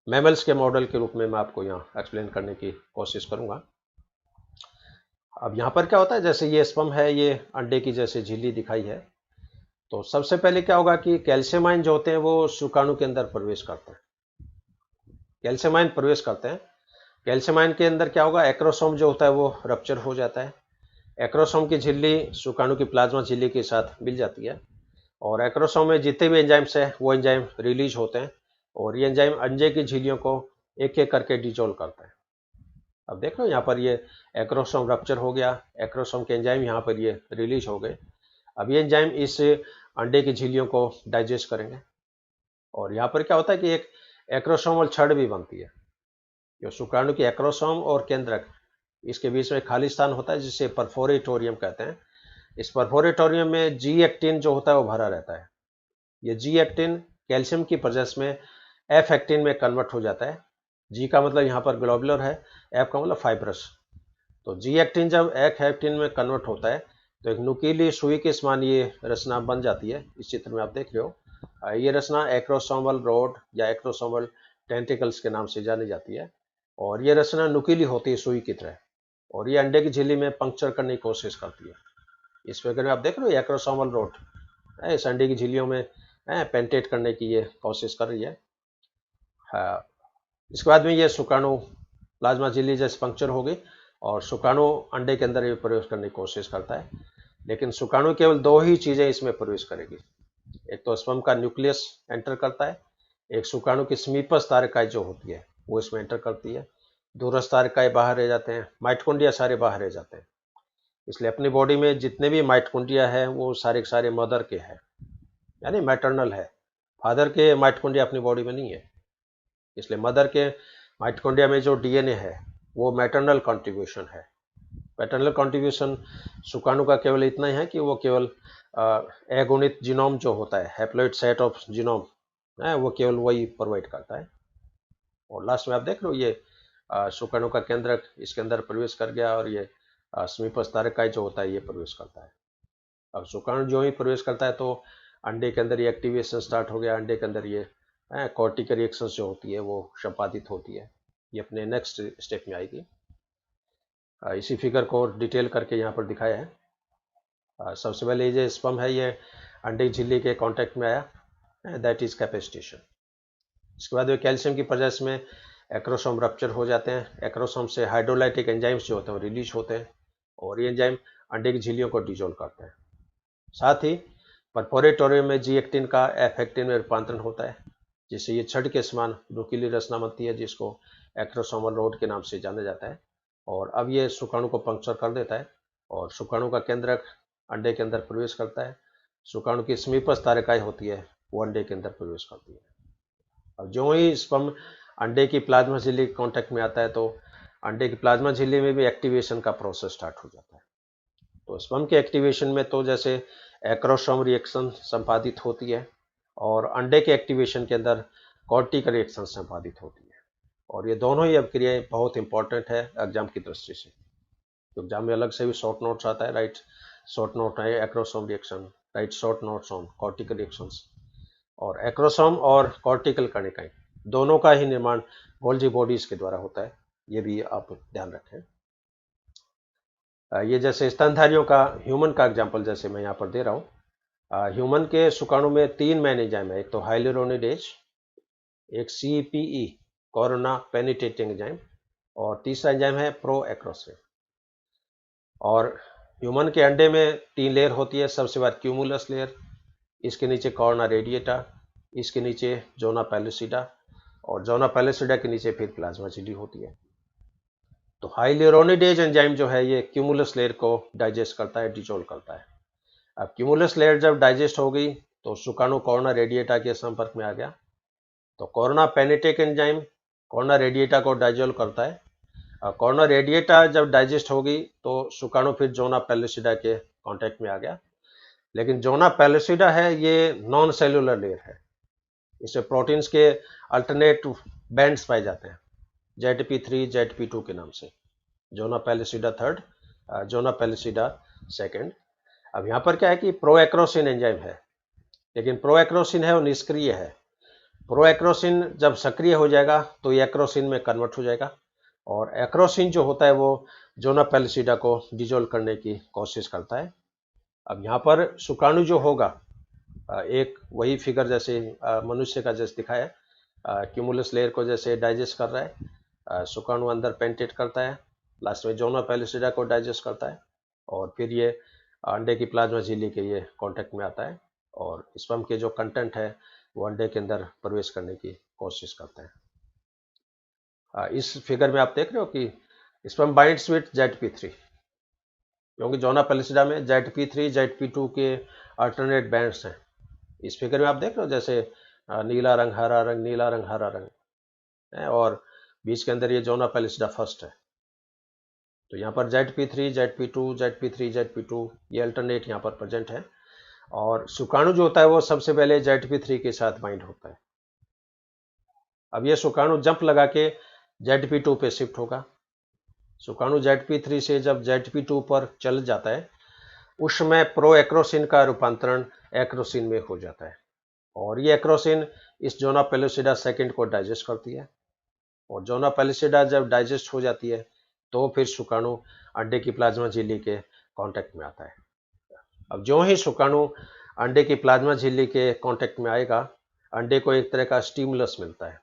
मैमल्स के मॉडल के रूप में मैं आपको यहाँ एक्सप्लेन करने की कोशिश करूँगा। अब यहाँ पर क्या होता है, जैसे ये स्पर्म है, ये अंडे की जैसे झिल्ली दिखाई है, तो सबसे पहले क्या होगा कि कैल्शियम आयन जो होते हैं वो शुक्राणु के अंदर प्रवेश करते हैं। कैल्शियम आयन प्रवेश करते हैं, कैल्शियम आयन के अंदर क्या होगा, एक्रोसोम जो होता है वो रप्चर हो जाता है, एक्रोसोम की झिल्ली शुक्राणु की प्लाज्मा झिल्ली के साथ मिल जाती है, और एक्रोसोम में जितने भी एंजाइम्स हैं वो एंजाइम रिलीज होते हैं, और ये एंजाइम अंडे की झिल्लियों को एक एक करके डिजोल्व करते हैं। अब देख लो यहाँ पर ये एक्रोसोम रप्चर हो गया, एक्रोसोम के एंजाइम यहाँ पर ये रिलीज हो गए। अब ये एंजाइम इस अंडे की झिल्लियों को डाइजेस्ट करेंगे, और यहाँ पर क्या होता है कि एक एक्रोसोमल छड़ भी बनती है, जो शुक्राणु की एक्रोसोम और केंद्रक, इसके बीच में खाली स्थान होता है जिसे परफोरेटोरियम कहते हैं। इस परफोरेटोरियम में जी एक्टिन जो होता है वो भरा रहता है। ये जी एक्टिन कैल्शियम की प्रेजेंस में एफ एक्टिन में कन्वर्ट हो जाता है। जी का मतलब यहाँ पर ग्लोबुलर है, एफ का मतलब फाइब्रस। तो जी एक्टिन जब एफ एक्टिन में कन्वर्ट होता है तो एक नुकीली सुई के समान ये रचना बन जाती है। इस चित्र में आप देख रहे हो, ये रचना एक्रोसोमल रोड या एक्रोसोमल टेंटिकल्स के नाम से जानी जाती है, और ये रचना नुकीली होती है सुई की तरह, और ये अंडे की झिल्ली में पंक्चर करने की कोशिश करती है। इस फिगर में आप देख रहे हो एक्रोसोमल रोड इस अंडे की झिल्लियों में पेंटेट करने की ये कोशिश कर रही है। हाँ, इसके बाद में ये शुक्राणु प्लाज्मा झिल्ली जैसे पंक्चर होगी, और शुक्राणु अंडे के अंदर ये प्रवेश करने की कोशिश करता है, लेकिन शुक्राणु केवल दो ही चीजें इसमें प्रवेश करेगी। एक तो स्पर्म का न्यूक्लियस एंटर करता है, एक शुक्राणु की समीपस्थ तारकाएं जो होती है वो इसमें एंटर करती है, दूरस्थ तारकाएं बाहर रह जाते हैं, माइटोकॉन्ड्रिया सारे बाहर रह जाते हैं। इसलिए अपनी बॉडी में जितने भी माइटोकॉन्ड्रिया है वो सारे के सारे मदर के हैं, यानी मैटरनल है। फादर के माइटोकॉन्ड्रिया अपनी बॉडी में नहीं है, इसलिए मदर के माइटोकॉन्ड्रिया में जो डीएनए है वो मैटरनल कंट्रीब्यूशन है। पैटर्नल कंट्रीब्यूशन शुक्राणु का केवल इतना ही है कि वो केवल अगुणित जीनोम जो होता है, हैप्लॉइड सेट ऑफ जीनोम है, वो केवल वही प्रोवाइड करता है। और लास्ट में आप देख लो ये शुक्राणु का केंद्रक इसके अंदर प्रवेश कर गया, और ये समीपस्थ तारकाएं जो होता है ये प्रवेश करता है। अब शुक्राणु जो ही प्रवेश करता है तो अंडे के अंदर ये एक्टिवेशन स्टार्ट हो गया, अंडे के अंदर ये कॉर्टिकल रिएक्शन जो होती है वो संपादित होती है। ये अपने नेक्स्ट स्टेप में आएगी। इसी फिगर को डिटेल करके यहाँ पर दिखाया है। सबसे पहले ये स्पर्म है ये अंडे की झिल्ली के कांटेक्ट में आया, दैट इज कैपेसिटेशन। इसके बाद कैल्शियम की प्रेजेंस में एक्रोसोम रप्चर हो जाते हैं, एक्रोसोम से हाइड्रोलाइटिक एंजाइम्स जो होते हैं वो रिलीज होते हैं, और ये एंजाइम अंडे की झिल्लियों को डिजोल्व करते हैं। साथ ही परफोरेटोरियम में जी एक्टिन का एफ एक्टिन में रूपांतरण होता है, जिससे ये छड़ के समान नुकीली रचना बनती है जिसको एक्रोसोमल रोड के नाम से जाना जाता है। और अब ये शुक्राणु को पंक्चर कर देता है, और शुक्राणु का केंद्रक अंडे के अंदर प्रवेश करता है। शुक्राणु की समीपस्थ तारकाएं होती है वो अंडे के अंदर प्रवेश करती है। अब जो ही स्पर्म अंडे की प्लाज्मा झिल्ली कांटेक्ट में आता है तो अंडे की प्लाज्मा झिल्ली में भी एक्टिवेशन का प्रोसेस स्टार्ट हो जाता है। तो स्पर्म के एक्टिवेशन में तो जैसे एक्रोसोम रिएक्शन संपादित होती है, और अंडे के एक्टिवेशन के अंदर कॉर्टिकल रिएक्शन संपादित होती है, और ये दोनों ही अभिक्रियाएं बहुत इंपॉर्टेंट है एग्जाम की दृष्टि से। तो एग्जाम में अलग से भी शॉर्ट नोट्स आता है, राइट शॉर्ट नोट है acrosome reaction, right short notes on cortical reactions. और एक्रोसोम और कॉर्टिकल कणिकाएं दोनों का ही निर्माण गोल्जी बॉडीज के द्वारा होता है, ये भी आप ध्यान रखें। ये जैसे स्तनधारियों का ह्यूमन का एग्जाम्पल जैसे मैं यहाँ पर दे रहा हूँ। ह्यूमन के शुक्राणु में 3 मेन एंजाइम है, एक तो हाइलुरोनिडेज, एक सीपीई कोरोना पेनिट्रेटिंग एंजाइम, और तीसरा एंजाइम है प्रो एक्रोसिन। और ह्यूमन के अंडे में 3 लेयर होती है, सबसे बाद क्यूमुलस लेयर, इसके नीचे कॉर्ना रेडिएटा, इसके नीचे जोना पैलिसिडा, और जोना पैलिसिडा के नीचे फिर प्लाज्मा झिल्ली होती है। तो हाइल्यूरोनिडेज एंजाइम जो है ये क्यूमुलस लेयर को डाइजेस्ट करता है, डिजोल्व करता है। अब क्यूमुलस लेयर जब डाइजेस्ट हो गई तो सुकाणु कोरोना रेडिएटा के संपर्क में आ गया, तो कोरोना पेनिटेक एंजाइम कोरोना रेडिएटा को डाइजोल्व करता है। कोरोना रेडिएटा जब डाइजेस्ट होगी तो सुकाणु फिर जोना पेलिसिडा के कांटेक्ट में आ गया, लेकिन जोना पेलिसिडा है ये नॉन सेलुलर लेयर है, इसमें प्रोटीन्स के अल्टरनेट बैंड्स पाए जाते हैं ZP3 ZP2 के नाम से, zona pellucida third, zona pellucida second. अब यहाँ पर क्या है कि प्रोएक्रोसिन एंजाइम है, लेकिन प्रोएक्रोसिन है वो निष्क्रिय है। प्रोएक्रोसिन जब सक्रिय हो जाएगा तो ये एक्रोसिन में कन्वर्ट हो जाएगा, और एक्रोसिन जो होता है वो जोना पेलिसिडा को डिजोल्व करने की कोशिश करता है। अब यहाँ पर सुकाणु जो होगा एक वही फिगर जैसे मनुष्य का जैसे दिखाया है, क्यूमुलस लेयर को जैसे डाइजेस्ट कर रहा है, सुकाणु अंदर पेंटेट करता है, लास्ट में जोना पेलिसिडा को डाइजेस्ट करता है, और फिर ये अंडे की प्लाज्मा झिल्ली के ये कांटेक्ट में आता है, और स्पर्म के जो कंटेंट है वो अंडे के अंदर प्रवेश करने की कोशिश करता है। इस फिगर में आप देख रहे हो कि स्पर्म बाइंड्स विथ ZP3, क्योंकि जोना पेलिसिडा में ZP3 ZP2 के अल्टरनेट बैंड्स हैं। इस फिगर में आप देख रहे हो जैसे नीला रंग हरा रंग, नीला रंग हरा रंग है, और बीच के अंदर ये जोना पेलिसिडा फर्स्ट है। तो यहाँ पर ZP3 ZP2 ZP3 ZP2 ये अल्टरनेट यहाँ पर प्रेजेंट है, और सुकाणु जो होता है वो सबसे पहले ZP3 के साथ बाइंड होता है। अब ये सुकाणु जंप लगा के ZP2 पे शिफ्ट होगा। सुकाणु ZP3 से जब ZP2 पर चल जाता है उस समय प्रो एक्रोसिन का रूपांतरण एक्रोसिन में हो जाता है, और ये एक्रोसिन इस जोना पेलिसिडा सेकेंड को डाइजेस्ट करती है, और जोना पेलिसिडा जब डाइजेस्ट हो जाती है तो फिर सुकाणु अंडे की प्लाज्मा झिल्ली के कांटेक्ट में आता है। अब जो ही सुकाणु अंडे की प्लाज्मा झिल्ली के कांटेक्ट में आएगा, अंडे को एक तरह का स्टिमुलस मिलता है,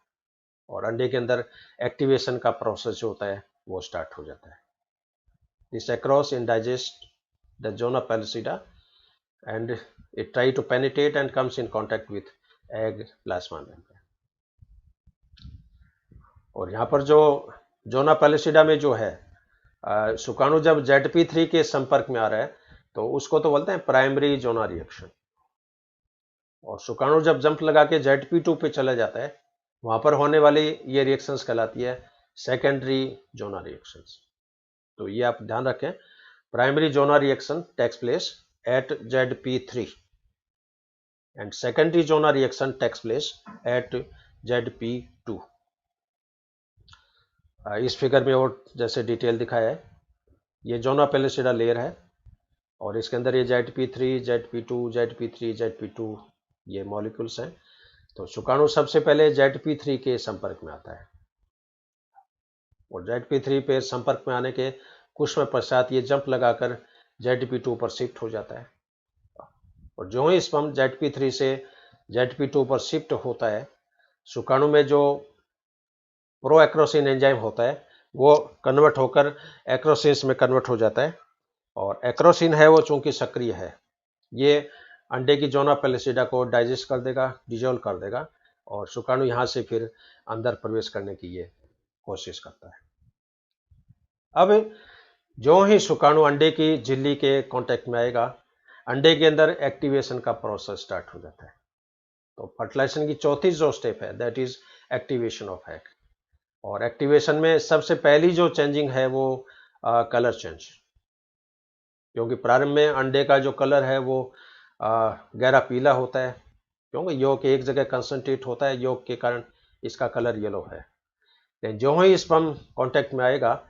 और अंडे के अंदर एक्टिवेशन का प्रोसेस जो होता है वो स्टार्ट हो जाता है। This acrosin digest the zona pellucida and it try to penetrate and comes in contact with egg plasma membrane। और यहाँ पर जो जोना पेलिसिडा में जो है सुकाणु जब ZP3 के संपर्क में आ रहा है तो उसको तो बोलते हैं प्राइमरी जोना रिएक्शन, और सुकाणु जब जंप लगा के ZP2 पे चला जाता है वहां पर होने वाली ये रिएक्शंस कहलाती है सेकेंडरी जोना रिएक्शंस। तो ये आप ध्यान रखें, primary zona reaction takes place at ZP3 and secondary zona reaction takes place at ZP2। इस फिगर में और जैसे डिटेल दिखाया है, ये जोना पेलिसिडा लेयर है और इसके अंदर ये ZP3 ZP2 ZP3 ZP2 ये मॉलिक्यूल्स हैं। तो सुकाणु सबसे पहले ZP3 के संपर्क में आता है, और ZP3 पे संपर्क में आने के कुछ समय पश्चात ये जंप लगाकर ZP2 पर शिफ्ट हो जाता है, और जो ही स्पर्म ZP3 से ZP2 पर शिफ्ट होता है सुकाणु में जो प्रो एक्रोसिन एंजाइम होता है वो कन्वर्ट होकर एक्रोसिस में कन्वर्ट हो जाता है, और एक्रोसिन है वो चूंकि सक्रिय है, ये अंडे की जोना पेलिसिडा को डाइजेस्ट कर देगा, डिजोल्व कर देगा, और सुकाणु यहाँ से फिर अंदर प्रवेश करने की ये कोशिश करता है। अब जो ही सुकाणु अंडे की झिल्ली के कांटेक्ट में आएगा अंडे के अंदर एक्टिवेशन का प्रोसेस स्टार्ट हो जाता है। तो फर्टिलाइजेशन की चौथी जो स्टेप है that is activation of egg, और एक्टिवेशन में सबसे पहली जो चेंजिंग है वो कलर चेंज, क्योंकि प्रारंभ में अंडे का जो कलर है वो गहरा पीला होता है, क्योंकि योग एक जगह कंसंट्रेट होता है, योग के कारण इसका कलर येलो है। लेकिन जो ही स्पर्म कांटेक्ट में आएगा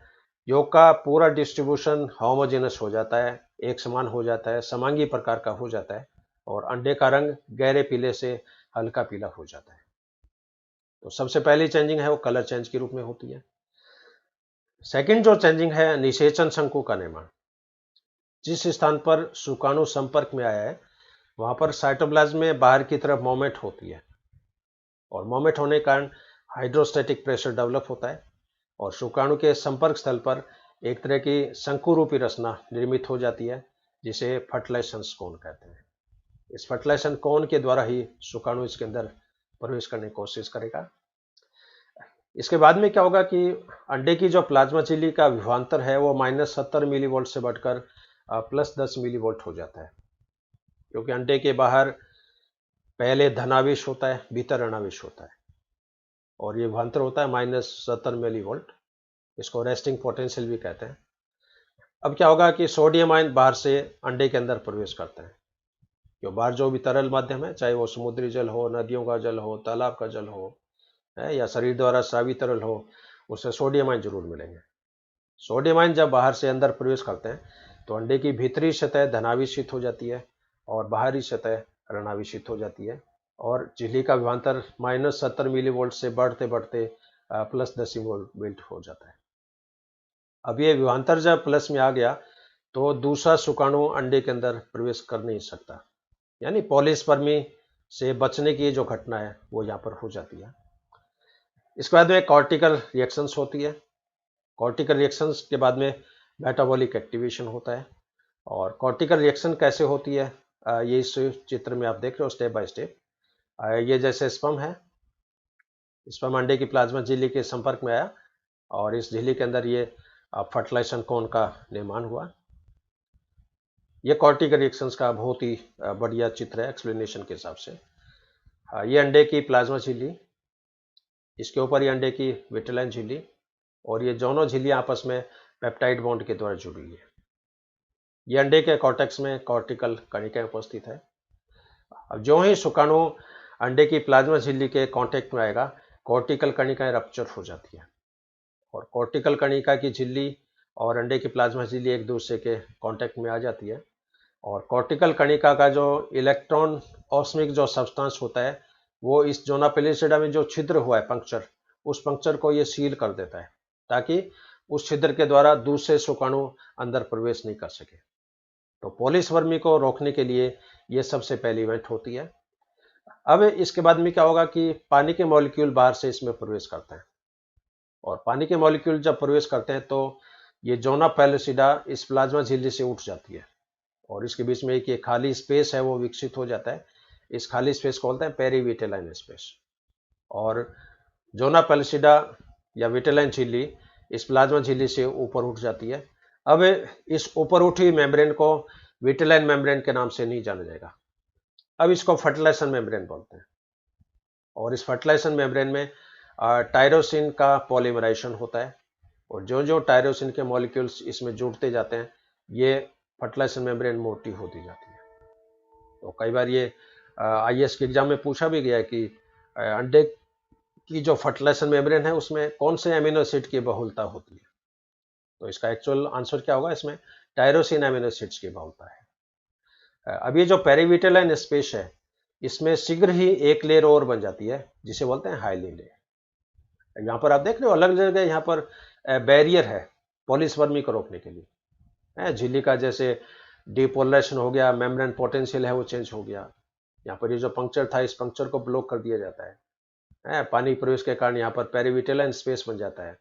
योग का पूरा डिस्ट्रीब्यूशन होमोजेनस हो जाता है, एक समान हो जाता है, समांगी प्रकार का हो जाता है, और अंडे का रंग गहरे पीले से हल्का पीला हो जाता है। तो सबसे पहली चेंजिंग है वो कलर चेंज के रूप में होती है। सेकंड जो चेंजिंग है निषेचन शंकु का निर्माण। जिस स्थान पर सुकाणु संपर्क में आया है वहां पर साइटोप्लाज्म में बाहर की तरफ मोमेंट होती है, और मोमेंट होने के कारण हाइड्रोस्टैटिक प्रेशर डेवलप होता है, और सुकाणु के संपर्क स्थल पर एक तरह की शंकु रूपी रचना निर्मित हो जाती है जिसे फर्टिलाइजेशन कोन कहते हैं। इस फर्टिलाइजेशन कोन के द्वारा ही सुकाणु इसके अंदर प्रवेश करने की कोशिश करेगा। इसके बाद में क्या होगा कि अंडे की जो प्लाज्मा झिल्ली का विभवांतर है वो -70 मिलीवोल्ट से बढ़कर +10 मिलीवोल्ट हो जाता है, क्योंकि अंडे के बाहर पहले धनावेश होता है, भीतर ऋणावेश होता है, और ये विभवांतर होता है -70 मिलीवोल्ट। इसको रेस्टिंग पोटेंशियल भी कहते हैं। अब क्या होगा कि सोडियम आयन बाहर से अंडे के अंदर प्रवेश करते हैं, जो बाहर जो भी तरल माध्यम है, चाहे वो समुद्री जल हो, नदियों का जल हो, तालाब का जल हो, है या शरीर द्वारा स्रावित तरल हो, उससे सोडियम आयन जरूर मिलेंगे। सोडियम आयन जब बाहर से अंदर प्रवेश करते हैं तो अंडे की भीतरी सतह धनावेशित हो जाती है और बाहरी सतह ऋणावेशित हो जाती है, और झिल्ली का विभवांतर -70 मिलीवोल्ट से बढ़ते बढ़ते +10 वोल्ट हो जाता है। अब ये विभवांतर जब प्लस में आ गया तो दूसरा शुक्राणु अंडे के अंदर प्रवेश कर नहीं सकता, यानी पॉलीस्पर्मी से बचने की जो घटना है वो यहाँ पर हो जाती है। इसके बाद में कॉर्टिकल रिएक्शंस होती है। कॉर्टिकल रिएक्शंस के बाद में मेटाबॉलिक एक्टिवेशन होता है। और कॉर्टिकल रिएक्शन कैसे होती है, ये इस चित्र में आप देख रहे हो स्टेप बाय स्टेप। ये जैसे स्पर्म है, स्पर्म अंडे की प्लाज्मा झिल्ली के संपर्क में आया और इस झिल्ली के अंदर ये फर्टिलाइजेशन कोन का निर्माण हुआ। ये कॉर्टिकल रिएक्शंस का बहुत ही बढ़िया चित्र है एक्सप्लेनेशन के हिसाब से। ये अंडे की प्लाज्मा झिल्ली, इसके ऊपर ये अंडे की विटेलाइन झिल्ली, और ये दोनों झिल्लियां आपस में पेप्टाइड बॉन्ड के द्वारा जुड़ी हुई है। ये अंडे के कॉर्टेक्स में कॉर्टिकल कणिकाएं उपस्थित है। अब जो ही शुक्राणु अंडे की प्लाज्मा झिल्ली के कांटेक्ट में आएगा, कॉर्टिकल कणिकाएं रप्चर हो जाती है, और कॉर्टिकल कणिका की झिल्ली और अंडे की प्लाज्मा झिल्ली एक दूसरे के कांटेक्ट में आ जाती है, और कॉर्टिकल कणिका का जो इलेक्ट्रॉन ऑस्मिक जो सब्सटेंस होता है वो इस जोना पेलिसिडा में जो छिद्र हुआ है पंक्चर, उस पंक्चर को ये सील कर देता है, ताकि उस छिद्र के द्वारा दूसरे शुक्राणु अंदर प्रवेश नहीं कर सके। तो पॉलीस्पर्मी को रोकने के लिए ये सबसे पहली इवेंट होती है। अब इसके बाद में क्या होगा कि पानी के मॉलिक्यूल बाहर से इसमें प्रवेश करते हैं, और पानी के मॉलिक्यूल जब प्रवेश करते हैं तो ये जोना पेलिसिडा इस प्लाज्मा झिल्ली से उठ जाती है, और इसके बीच में एक ये खाली स्पेस है वो विकसित हो जाता है। इस खाली स्पेस को बोलते हैं पेरीविटेलाइन स्पेस। और जोना पेलिसिडा या विटेलाइन झिल्ली इस प्लाज्मा झिल्ली से ऊपर उठ जाती है। अब इस ऊपर उठी मेम्ब्रेन को विटेलाइन मेम्ब्रेन के नाम से नहीं जाना जाएगा, अब इसको फर्टिलाइजेशन मेम्ब्रेन बोलते हैं। और इस फर्टिलाइजेशन मेम्ब्रेन में टायरोसिन का पॉलीमराइजेशन होता है, और जो जो टायरोसिन के मॉलिक्यूल्स इसमें जुड़ते जाते हैं ये फर्टिलाइजेशन मेम्ब्रेन मोटी होती जाती है। तो कई बार ये आईएएस के एग्जाम में पूछा भी गया है कि अंडे की जो फर्टिलाइजेशन मेम्ब्रेन है उसमें कौन से एमिनो एसिड की बहुलता होती है। तो इसका एक्चुअल आंसर क्या होगा, इसमें टायरोसिन एमिनो एसिड्स की बहुलता है। अब ये जो पेरीविटेलाइन स्पेस है इसमें शीघ्र ही एक लेयर और बन जाती है जिसे बोलते हैं हाइली लेयर। यहाँ पर आप देख रहे हो अलग जगह यहाँ पर बैरियर है पॉलीस्पर्मी को रोकने के लिए। झिल्ली का जैसे डिपोलराइजेशन हो गया, मेम्ब्रेन पोटेंशियल है वो चेंज हो गया। यहाँ पर ये जो पंक्चर था इस पंक्चर को ब्लॉक कर दिया जाता है। पानी प्रवेश के कारण यहाँ पर पेरीविटेलाइन स्पेस बन जाता है,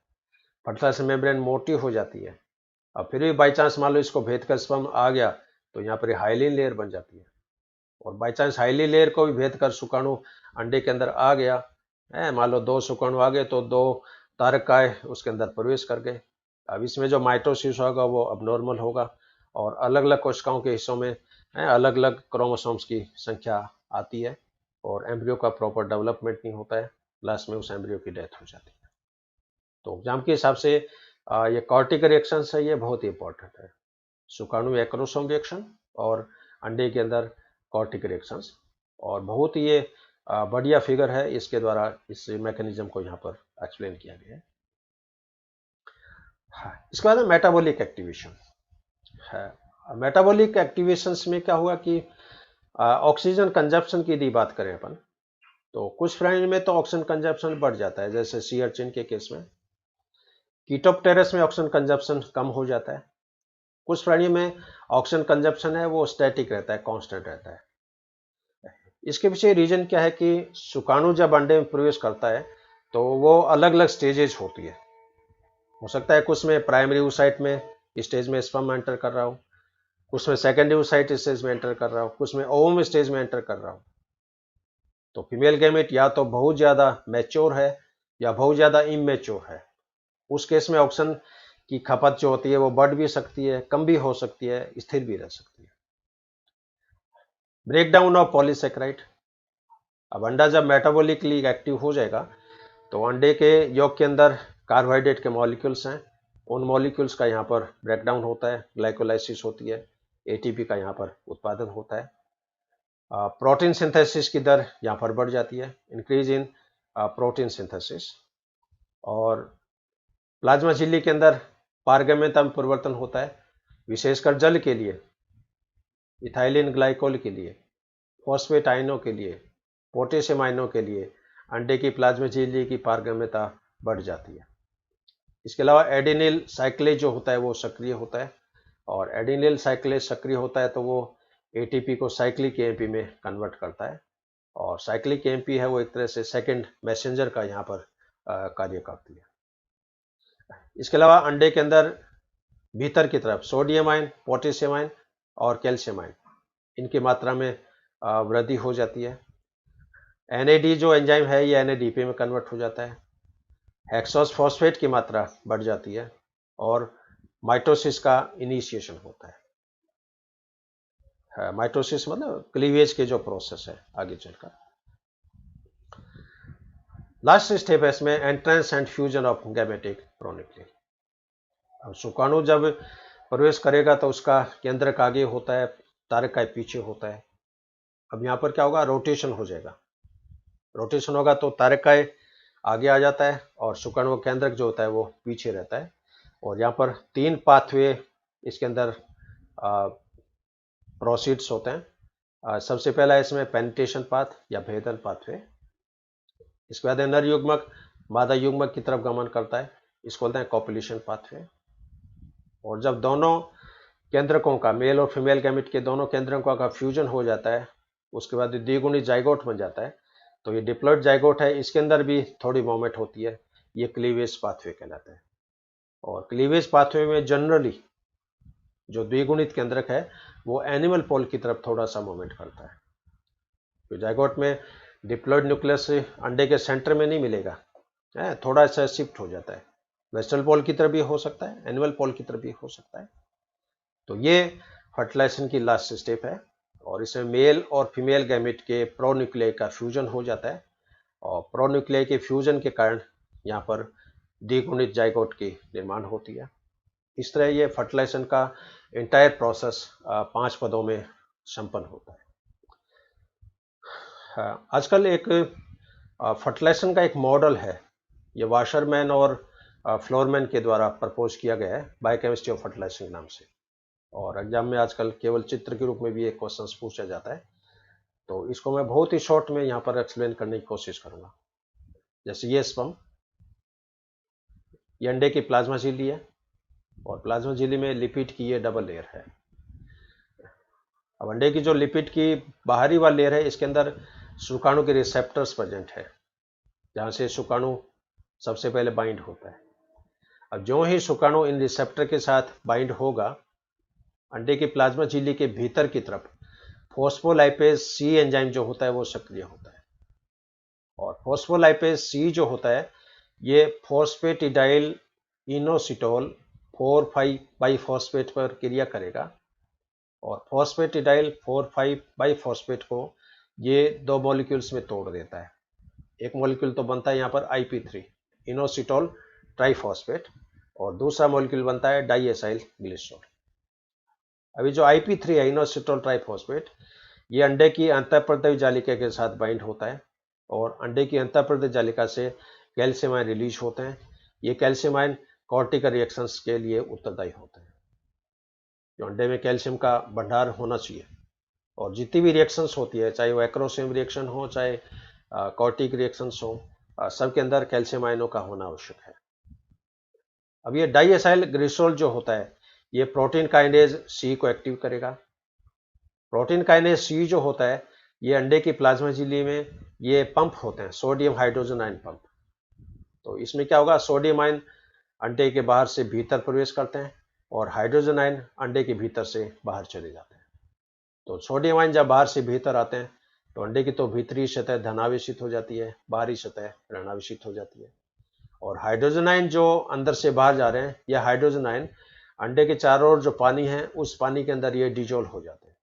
फर्टिलाइजेशन मेम्ब्रेन मोटी हो जाती है। अब फिर भी बाई चांस मान लो इसको भेद कर स्पर्म आ गया तो यहाँ पर हाइलिन लेयर बन जाती है, और बाई चांस हाइलिन लेयर को भी भेद कर शुक्राणु अंडे के अंदर आ गया, मान लो 2 शुक्राणु आ गए तो 2 तारकाएं उसके अंदर प्रवेश कर गए। अब इसमें जो माइटोसिस होगा वो अब नॉर्मल होगा, और अलग अलग कोशिकाओं के हिस्सों में अलग अलग क्रोमोसोम्स की संख्या आती है, और एम्ब्रियो का प्रॉपर डेवलपमेंट नहीं होता है, लास्ट में उस एम्ब्रियो की डेथ हो जाती है। तो एग्जाम के हिसाब से ये कॉर्टिकल रिएक्शन है ये बहुत ही इंपॉर्टेंट है। शुक्राणु एक्रोसोम रिएक्शन और अंडे के अंदर कॉर्टिकल रिएक्शंस, और बहुत ही ये बढ़िया फिगर है, इसके द्वारा इस मैकेनिज्म को यहाँ पर एक्सप्लेन किया गया है। हाँ, इसके बाद मेटाबॉलिक एक्टिवेशन है। मेटाबॉलिक एक्टिवेशंस में क्या हुआ कि ऑक्सीजन कंजप्शन की यदि बात करें अपन, तो कुछ प्राणी में तो ऑक्सीजन कंजप्शन बढ़ जाता है, जैसे सी अर्चिन के केस में। कीटोप्टेरस में ऑक्सीजन कंजप्शन कम हो जाता है। कुछ प्राणियों में ऑक्सीजन कंजप्शन है वो स्टैटिक रहता है, कांस्टेंट रहता है। इसके पीछे रीजन क्या है कि शुक्राणु जब अंडे में प्रवेश करता है तो वो अलग अलग स्टेजेस होती है। हो सकता है कुछ में प्राइमरी oocyte में स्टेज में स्पर्म एंटर कर रहा हो, कुछ में सेकेंडरी oocyte स्टेज में एंटर कर रहा हो, कुछ में ओवम स्टेज में एंटर कर रहा हो। तो फीमेल गैमेट या तो बहुत ज्यादा मैच्योर है या बहुत ज़्यादा इमेच्योर है, उस केस में ऑक्सीजन की खपत जो होती है वो बढ़ भी सकती है, कम भी हो सकती है, स्थिर भी रह सकती है। Break down of polysaccharide. अब अंडा जब मेटाबॉलिकली एक्टिव हो जाएगा तो अंडे के यolk के अंदर कार्बोहाइड्रेट के मॉलिक्यूल्स हैं, उन मॉलिक्यूल्स का यहाँ पर ब्रेकडाउन होता है, ग्लाइकोलाइसिस होती है, एटीपी का यहाँ पर उत्पादन होता है। प्रोटीन सिंथेसिस की दर यहाँ पर बढ़ जाती है, इंक्रीज इन प्रोटीन सिंथेसिस। और प्लाज्मा झिल्ली के अंदर पारगम्यता में परिवर्तन होता है, विशेषकर जल के लिए, इथाइलिन ग्लाइकोल के लिए, फॉस्फेट आयनों के लिए, पोटेशियम आयनों के लिए अंडे की प्लाज्मा झिल्ली की पारगम्यता बढ़ जाती है। इसके अलावा एडिनिल साइक्लेज जो होता है वो सक्रिय होता है, और एडिनिल साइक्लेज सक्रिय होता है तो वो एटीपी को साइक्लिक एएमपी में कन्वर्ट करता है, और साइक्लिक एएमपी है वो एक तरह से सेकंड मैसेंजर का यहाँ पर कार्य करती है। इसके अलावा अंडे के अंदर भीतर की तरफ सोडियम आयन, पोटेशियम आयन और कैल्शियम आयन, इनकी मात्रा में वृद्धि हो जाती है। एनएडी जो एंजाइम है ये एनएडीपी में कन्वर्ट हो जाता है, हेक्सोस फॉस्फेट की मात्रा बढ़ जाती है, और माइटोसिस का इनिशिएशन होता है। माइटोसिस मतलब क्लीवेज के जो प्रोसेस है आगे चलकर। लास्ट स्टेप है इसमें entrance and fusion of gametic pronucleus. अब शुक्राणु जब प्रवेश करेगा तो उसका केंद्रक आगे होता है, तारकाय पीछे होता है। अब यहाँ पर क्या होगा, रोटेशन हो जाएगा, रोटेशन होगा तो तारकाय आगे आ जाता है और शुक्राणु केंद्रक जो होता है वो पीछे रहता है। और यहाँ पर 3 पाथवे इसके अंदर प्रोसीड्स होते हैं। सबसे पहला इसमें पेनिट्रेशन पाथ या भेदन पाथवे। इसके बाद नर युग्मक मादा युग्मक की तरफ गमन करता है, इसको बोलते हैं कॉपुलेशन पाथवे। और जब दोनों केंद्रकों का, मेल और फीमेल गैमेट के दोनों केंद्रकों का फ्यूजन हो जाता है, उसके बाद द्विगुणी जाइगोट बन जाता है, तो ये डिप्लॉइड जाइगोट है, इसके अंदर भी थोड़ी मूवमेंट होती है, ये क्लीवेज पाथवे कहलाता है। और क्लीवेज पाथवे में जनरली जो द्विगुणित केंद्रक है वो एनिमल पोल की तरफ थोड़ा सा मूवमेंट करता है। तो जाइगोट में डिप्लॉइड न्यूक्लियस अंडे के सेंटर में नहीं मिलेगा, थोड़ा सा शिफ्ट हो जाता है, वेस्टर्न पोल की तरफ भी हो सकता है, एनिमल पोल की तरफ भी हो सकता है। तो ये फर्टिलाइजेशन की लास्ट स्टेप है, और इसमें मेल और फीमेल गैमेट के प्रोन्यूक्लियाई का फ्यूजन हो जाता है, और प्रोन्यूक्लियाई के फ्यूजन के कारण यहाँ पर द्विगुणित जाइगोट की निर्माण होती है। इस तरह ये फर्टिलाइजेशन का इंटायर प्रोसेस 5 पदों में संपन्न होता है। आजकल एक फर्टिलाइजेशन का एक मॉडल है, ये वाशरमैन और फ्लोरमैन के द्वारा प्रपोज किया गया है, बायोकेमिस्ट्री ऑफ फर्टिलाइजेशन के नाम से। और एग्जाम में आजकल केवल चित्र के रूप में भी एक क्वेश्चन पूछा जाता है, तो इसको मैं बहुत ही शॉर्ट में यहाँ पर एक्सप्लेन करने की कोशिश करूंगा। जैसे ये स्पर्म, ये अंडे की प्लाज्मा झिल्ली है, और प्लाज्मा झिल्ली में लिपिड की ये डबल लेयर है। अब अंडे की जो लिपिड की बाहरी वाली लेयर है, इसके अंदर शुक्राणु के रिसेप्टर्स प्रेजेंट है, जहाँ से शुक्राणु सबसे पहले बाइंड होता है। अब जो ही शुक्राणु इन रिसेप्टर के साथ बाइंड होगा, अंडे की प्लाज्मा झिल्ली के भीतर की तरफ फॉस्फोलाइपेज सी एंजाइम जो होता है वो सक्रिय होता है। और फॉस्फोलाइपेज सी जो होता है ये फॉस्फेटिडाइल इनोसिटोल 4,5 बाइफॉस्फेट पर क्रिया करेगा, और फॉस्फेटिडाइल 4,5 बाइफॉस्फेट को ये 2 मॉलिक्यूल्स में तोड़ देता है। एक मॉलिक्यूल तो बनता है यहाँ पर IP3 इनोसिटोल ट्राइफॉस्फेट, और दूसरा मॉलिक्यूल बनता है डाइएसाइल ग्लिसरॉल। अभी जो IP3 है इनोसिटोल ट्राइफॉस्फेट, ये अंडे की अंतःपर्दय जालिका के साथ बाइंड होता है, और अंडे की अंतःपर्दय जालिका से कैल्शियम आयन रिलीज होते हैं। ये कैल्शियम आयन कॉर्टिकल रिएक्शंस के लिए उत्तरदायी होते हैं। जो अंडे में कैल्शियम का भंडार होना चाहिए, और जितनी भी रिएक्शंस होती है, चाहे वो एक्रोसियम रिएक्शन हो, चाहे कॉर्टिक रिएक्शंस हो, सबके अंदर कैल्शियम आयनों का होना आवश्यक है। अब ये डाइएसाइल ग्लिसरॉल जो होता है ये प्रोटीन काइनेज सी को एक्टिव करेगा। प्रोटीन काइनेज सी जो होता है ये अंडे की प्लाज्मा झिल्ली में ये पंप होते हैं, सोडियम हाइड्रोजन आयन पंप। तो इसमें क्या होगा, सोडियम आयन अंडे के बाहर से भीतर प्रवेश करते हैं, और हाइड्रोजन आयन अंडे के भीतर से बाहर चले जाते हैं। तो सोडियम आयन जब बाहर से भीतर आते हैं तो अंडे की तो भीतरी सतह धनावेशित हो जाती है, बाहरी सतह ऋणावेशित हो जाती है। और हाइड्रोजन आयन जो अंदर से बाहर जा रहे हैं, यह हाइड्रोजन आयन अंडे के चारों ओर जो पानी है उस पानी के अंदर ये डिजोल्व हो जाते हैं।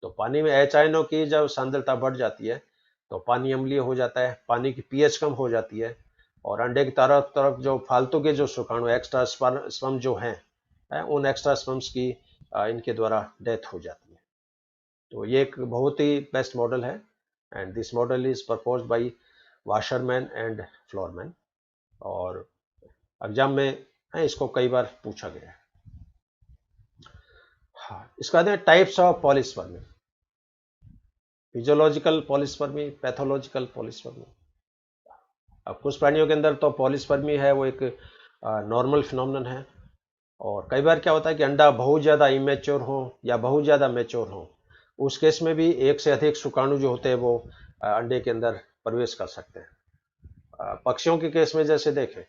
तो पानी में H आयनों की जब सांद्रता बढ़ जाती है तो पानी अम्लीय हो जाता है, पानी की pH कम हो जाती है और अंडे की तरफ तरफ जो फालतू के जो शुक्राणु एक्स्ट्रा स्पर्म जो हैं, उन एक्स्ट्रा स्पर्म्स की इनके द्वारा डेथ हो जाती है। तो ये एक बहुत ही बेस्ट मॉडल है and this model is proposed by Wassarman and Florman और एग्जाम में इसको कई बार पूछा गया है। हाँ, इसके बाद में types of polyspermy, physiological polyspermy, pathological polyspermy. अब कुछ प्राणियों के अंदर तो पॉलीस्पर्मी है वो एक नॉर्मल फिनोमिनन है और कई बार क्या होता है कि अंडा बहुत ज़्यादा इमेच्योर हो या बहुत ज़्यादा मैच्योर हो, उस केस में भी एक से अधिक शुक्राणु जो होते हैं वो अंडे के अंदर प्रवेश कर सकते हैं। पक्षियों के केस में जैसे देखें,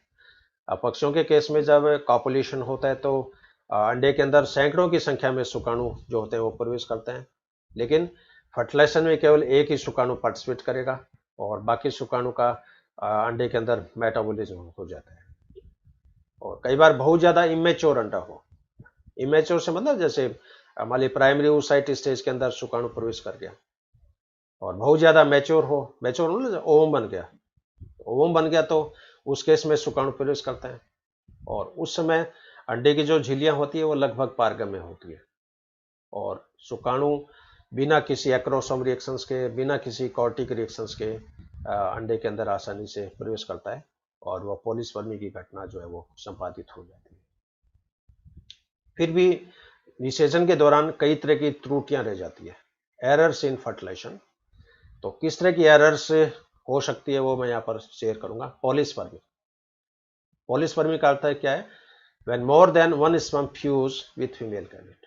पक्षियों के केस में जब कॉपुलेशन होता है तो अंडे के अंदर सैकड़ों की संख्या में शुक्राणु जो होते हैं वो प्रवेश करते हैं, लेकिन फर्टिलाइजेशन में केवल एक ही शुक्राणु पार्टिसिपेट करेगा और बाकी शुक्राणु का अंडे के अंदर मेटाबॉलिज्म हो जाता है। और कई बार बहुत ज़्यादा इमेच्योर अंडा हो, इमेच्योर से मतलब जैसे मान ली प्राइमरी oocyte स्टेज के अंदर शुक्राणु प्रवेश कर गया और बहुत ज़्यादा मैच्योर हो, मैच्योर हो ना, ओवम बन गया, ओवम बन गया तो उस केस में शुक्राणु प्रवेश करते हैं और उस समय अंडे की जो झिल्लियां होती है वो लगभग पारगम्य होती है और शुक्राणु बिना किसी एक्रोसोम रिएक्शंस के, बिना किसी कॉर्टिक रिएक्शंस के अंडे के अंदर आसानी से प्रवेश करता है और वह पॉलीस्पर्मी की घटना जो है वो संपादित हो जाती है। फिर भी निषेचन के दौरान कई तरह की त्रुटियां रह जाती है, एरर्स इन फर्टिलाइजेशन। तो किस तरह की एरर्स हो सकती है वो मैं यहाँ पर शेयर करूंगा। पॉलीस्पर्मी, पॉलीस्पर्मी का अर्थ है क्या है, when more than one sperm fuse with female gamete,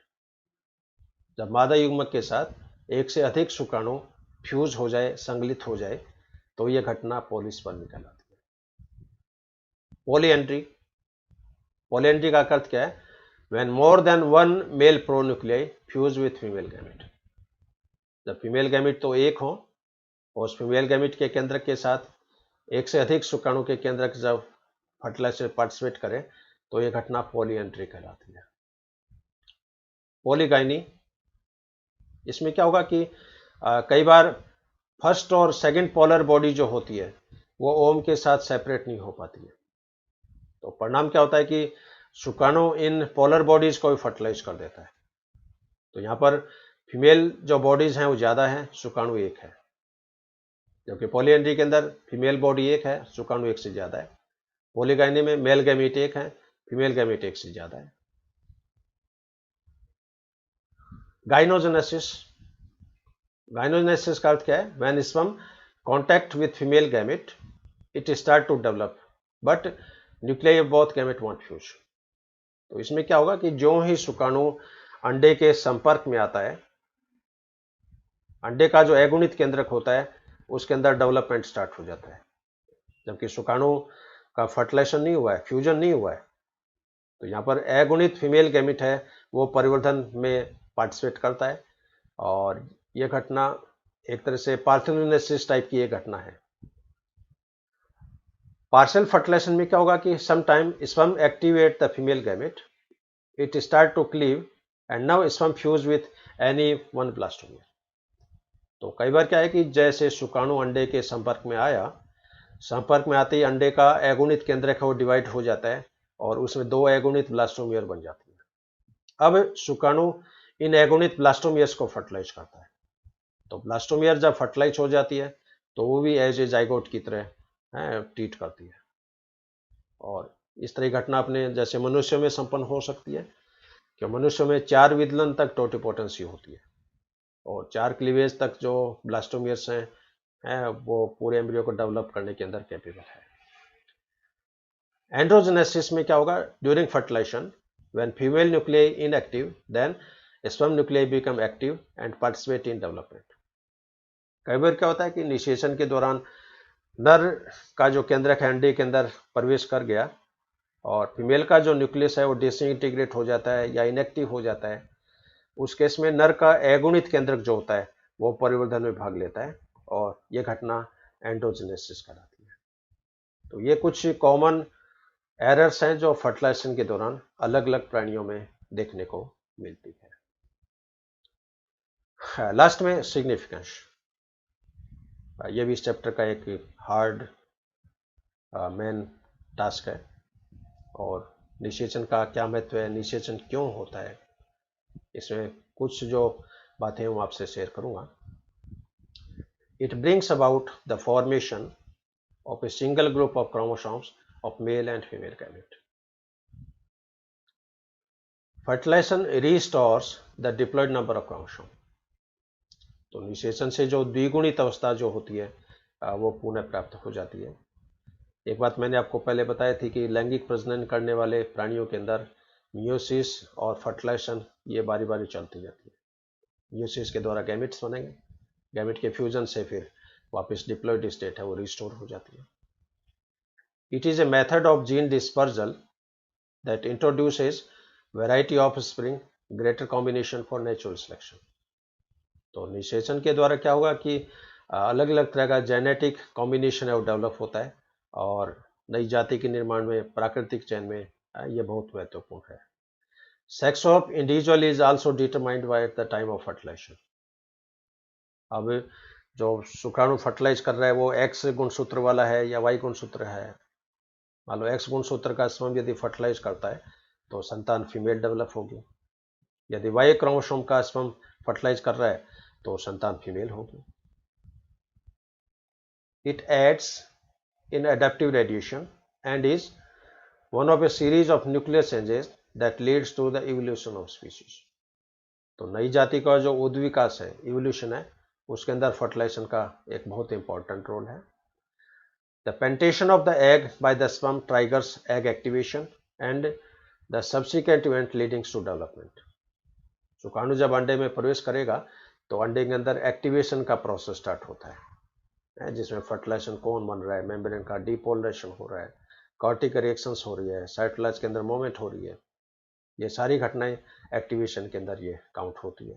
जब मादा युग्मक के साथ एक से अधिक शुक्राणु फ्यूज हो जाए, संगलित हो जाए, तो यह घटना पॉलीस्पर्मी कहलाती है। पॉलीएंट्री, पॉलीएंट्री का अर्थ क्या है, when more than one male pronuclei fuse with female gamete, जब फीमेल गैमेट तो एक हो और उस फीमेल गैमेट के केंद्रक के साथ एक से अधिक शुक्राणु के केंद्रक जब फर्टिलाइजेशन पार्टिसिपेट करे तो यह घटना पॉलीएंट्री कहलाती है। पॉलीगाइनी, इसमें क्या होगा कि कई बार फर्स्ट और सेकंड पोलर बॉडी जो होती है वो ओम के साथ सेपरेट नहीं हो पाती है, तो परिणाम क्या होता है कि शुक्राणु इन पोलर बॉडीज को भी फर्टिलाइज कर देता है। तो यहाँ पर फीमेल जो बॉडीज हैं वो ज़्यादा है, शुक्राणु एक है, जबकि पॉलीएंट्री के अंदर फीमेल बॉडी एक है, शुक्राणु एक से ज़्यादा है। पॉलीगाइनी में मेल गैमेट एक है, फीमेल गैमेट एक से ज़्यादा है। गाइनोजेनेसिस, गाइनोजेनेसिस का अर्थ क्या है, when sperm contact with female gamete it start to develop but nuclei of both gamete won't fuse. तो इसमें क्या होगा कि जो ही शुक्राणु अंडे के संपर्क में आता है, अंडे का जो अगुणित केंद्रक होता है उसके अंदर डेवलपमेंट स्टार्ट हो जाता है, जबकि शुक्राणु का फर्टिलाइजेशन नहीं हुआ है, फ्यूजन नहीं हुआ है। तो यहाँ पर अगुणित फीमेल गैमेट है वो परिवर्धन में पार्टिसिपेट करता है और यह घटना एक तरह से पार्थेनोजेनेसिस टाइप की एक घटना है। पार्शियल फर्टिलाइजेशन में क्या होगा कि some time sperm activate the female gamete, it start to cleave and now sperm fuse with any one blastomere. तो कई बार क्या है कि जैसे शुक्राणु अंडे के संपर्क में आया, संपर्क में आते ही अंडे का अगुणित केंद्रक है वो डिवाइड हो जाता है और उसमें दो अगुणित ब्लास्टोमियर बन जाती है। अब शुक्राणु इन अगुणित ब्लास्टोमियर्स को फर्टिलाइज करता है, तो ब्लास्टोमियर जब फर्टिलाइज हो जाती है तो वो भी एज ए जाइगोट की तरह ट्रीट करती है और इस तरह की घटना अपने जैसे मनुष्य में संपन्न हो सकती है कि मनुष्य में 4 विदलन तक टोटिपोटेंसी होती है और 4 क्लीवेज तक जो ब्लास्टोमियर्स हैं वो पूरे एम्ब्रियो को डेवलप करने के अंदर कैपेबल है। एंड्रोजेनेसिस में क्या होगा, during fertilization when female nuclei inactive then sperm nuclei become active and participate in development. कई बार क्या होता है कि निषेचन के दौरान नर का जो केंद्रक है अंडे के अंदर प्रवेश कर गया और फीमेल का जो न्यूक्लियस है वो डिसइंटीग्रेट हो जाता है या इनएक्टिव हो जाता है, उस केस में नर का अगुणित केंद्रक जो होता है वो परिवर्धन में भाग लेता है और यह घटना एंड्रोजेनेसिस कहलाती है। तो ये कुछ कॉमन एरर्स हैं जो फर्टिलाइजेशन के दौरान अलग अलग प्राणियों में देखने को मिलती है। लास्ट में सिग्निफिकेंस, ये भी इस चैप्टर का एक हार्ड मेन टास्क है। और निषेचन का क्या महत्व है, निषेचन क्यों होता है, इसमें कुछ जो बातें हूँ आपसे शेयर करूंगा। It brings about the formation of a single group of chromosomes of male and female gamete. Fertilization restores the diploid number of chromosome. तो निषेचन से जो द्विगुणित अवस्था जो होती है वो पुनः प्राप्त हो जाती है। एक बात मैंने आपको पहले बताई थी कि लैंगिक प्रजनन करने वाले प्राणियों के अंदर मियोसिस और फर्टिलाइजेशन ये बारी बारी चलती जाती है। मियोसिस के द्वारा गैमेट्स बनेंगे, गैमेट के फ्यूजन से फिर वापस डिप्लॉइड स्टेट है वो रिस्टोर हो जाती है। It is a method of gene dispersal that introduces variety of offspring, greater combination for natural selection. तो निषेचन के द्वारा क्या होगा कि अलग अलग तरह का जेनेटिक कॉम्बिनेशन है वो डेवलप होता है और नई जाति के निर्माण में प्राकृतिक चयन में ये बहुत महत्वपूर्ण है। Sex of individual is also determined by the time of fertilization. अब जो शुक्राणु फर्टिलाइज कर रहा है वो एक्स गुणसूत्र वाला है या वाई गुणसूत्र है। मान लो एक्स गुणसूत्र का स्पर्म यदि फर्टिलाइज करता है तो संतान फीमेल डेवलप होगी, यदि वाई क्रोमोसोम का स्पर्म फर्टिलाइज कर रहा है तो संतान फीमेल होगी। It aids in adaptive radiation and is one of a series of nuclear changes that leads to the evolution of species. तो नई जाति का जो उद्विकास है, इवोल्यूशन है, उसके अंदर फर्टिलाइजेशन का एक बहुत इंपॉर्टेंट रोल है। The pentation of the egg by the sperm triggers egg activation and the subsequent event leading to development. शुक्राणु जब अंडे में प्रवेश करेगा तो अंडे के अंदर एक्टिवेशन का प्रोसेस स्टार्ट होता है जिसमें फर्टिलाइजेशन कोन बन रहा है, मेम्ब्रेन का डिपोलराइजेशन हो रहा है, कॉर्टिक रिएक्शंस हो रही है, साइटोप्लाज्म के अंदर मूवमेंट हो रही है। ये सारी घटनाएं एक्टिवेशन के अंदर ये काउंट होती है।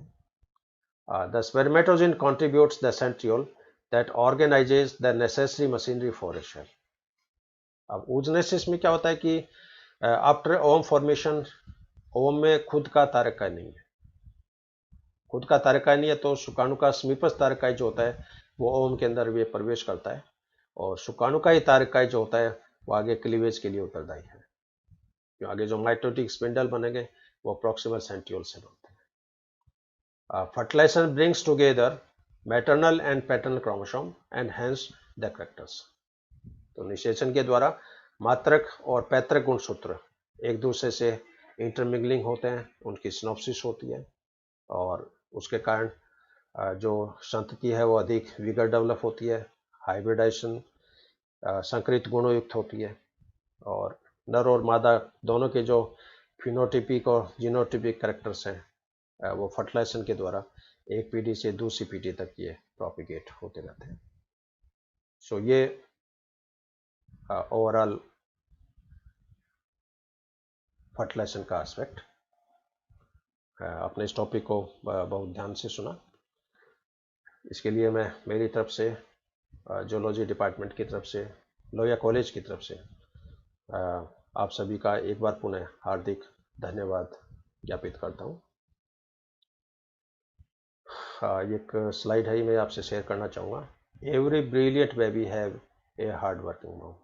The spermatozoon contributes the centriole that organizes the necessary machinery for a cell. अब oogenesis में क्या होता है कि आफ्टर ओवम फॉर्मेशन ओवम में खुद का तारकाय नहीं है, खुद का तारकाय नहीं है तो शुक्राणु का समीपस्थ तारकाय जो होता है वो ओवम के अंदर भी प्रवेश करता है और शुक्राणु का ही तारकाय जो होता है वो आगे क्लीवेज के लिए उत्तरदायी है। जो आगे जो माइटोटिक स्पिंडल बनेंगे वो प्रॉक्सिमल सेंट्रियोल से बनते हैं। Fertilization brings together maternal and paternal chromosome and hence the characters. तो निषेचन के द्वारा मात्रक और पैतृक गुणसूत्र एक दूसरे से इंटरमिंगलिंग होते हैं, उनकी सिनॉप्सिस होती है और उसके कारण जो संतति है वो अधिक विगर डेवलप होती है, हाइब्रिडाइजेशन संकरित गुणों युक्त होती है और नर और मादा दोनों के जो फिनोटिपिक और जीनोटिपिक कैरेक्टर्स हैं वो फर्टिलाइजेशन के द्वारा एक पीढ़ी से दूसरी पीढ़ी तक ये प्रोपिगेट होते रहते हैं। सो ये ओवरऑल फर्टिलाइजेशन का एस्पेक्ट। आपने इस टॉपिक को बहुत ध्यान से सुना, इसके लिए मैं मेरी तरफ से जूलॉजी डिपार्टमेंट की तरफ से, लोहिया कॉलेज की तरफ से आप सभी का एक बार पुनः हार्दिक धन्यवाद ज्ञापित करता हूँ। एक स्लाइड है मैं आपसे शेयर करना चाहूँगा। Every brilliant baby have a hard working mom.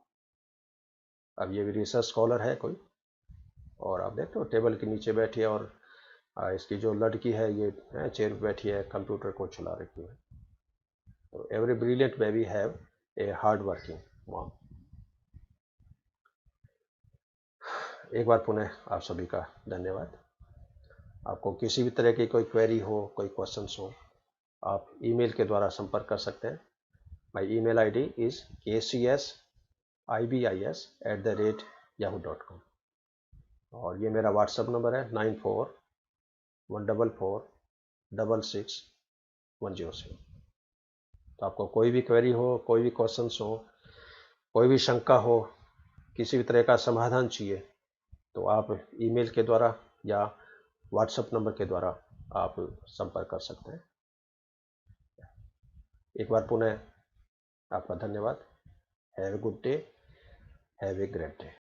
अब ये भी रिसर्च स्कॉलर है कोई और आप देखते हो टेबल के नीचे बैठी है और इसकी जो लड़की है ये चेयर पर बैठी है, कंप्यूटर को चला रही है। तो every brilliant baby have a hard working mom. एक बार पुनः आप सभी का धन्यवाद। आपको किसी भी तरह की कोई क्वेरी हो, कोई क्वेश्चंस हो, आप ईमेल के द्वारा संपर्क कर सकते हैं। My email ID is kcsibis@yahoo.com और ये मेरा व्हाट्सएप नंबर है 9414446610। तो आपको कोई भी क्वेरी हो, कोई भी क्वेश्चंस हो, कोई भी शंका हो, किसी भी तरह का समाधान चाहिए तो आप ईमेल के द्वारा या व्हाट्सएप नंबर के द्वारा आप संपर्क कर सकते हैं। एक बार पुनः आपका धन्यवाद। Have a good day. Have a great day.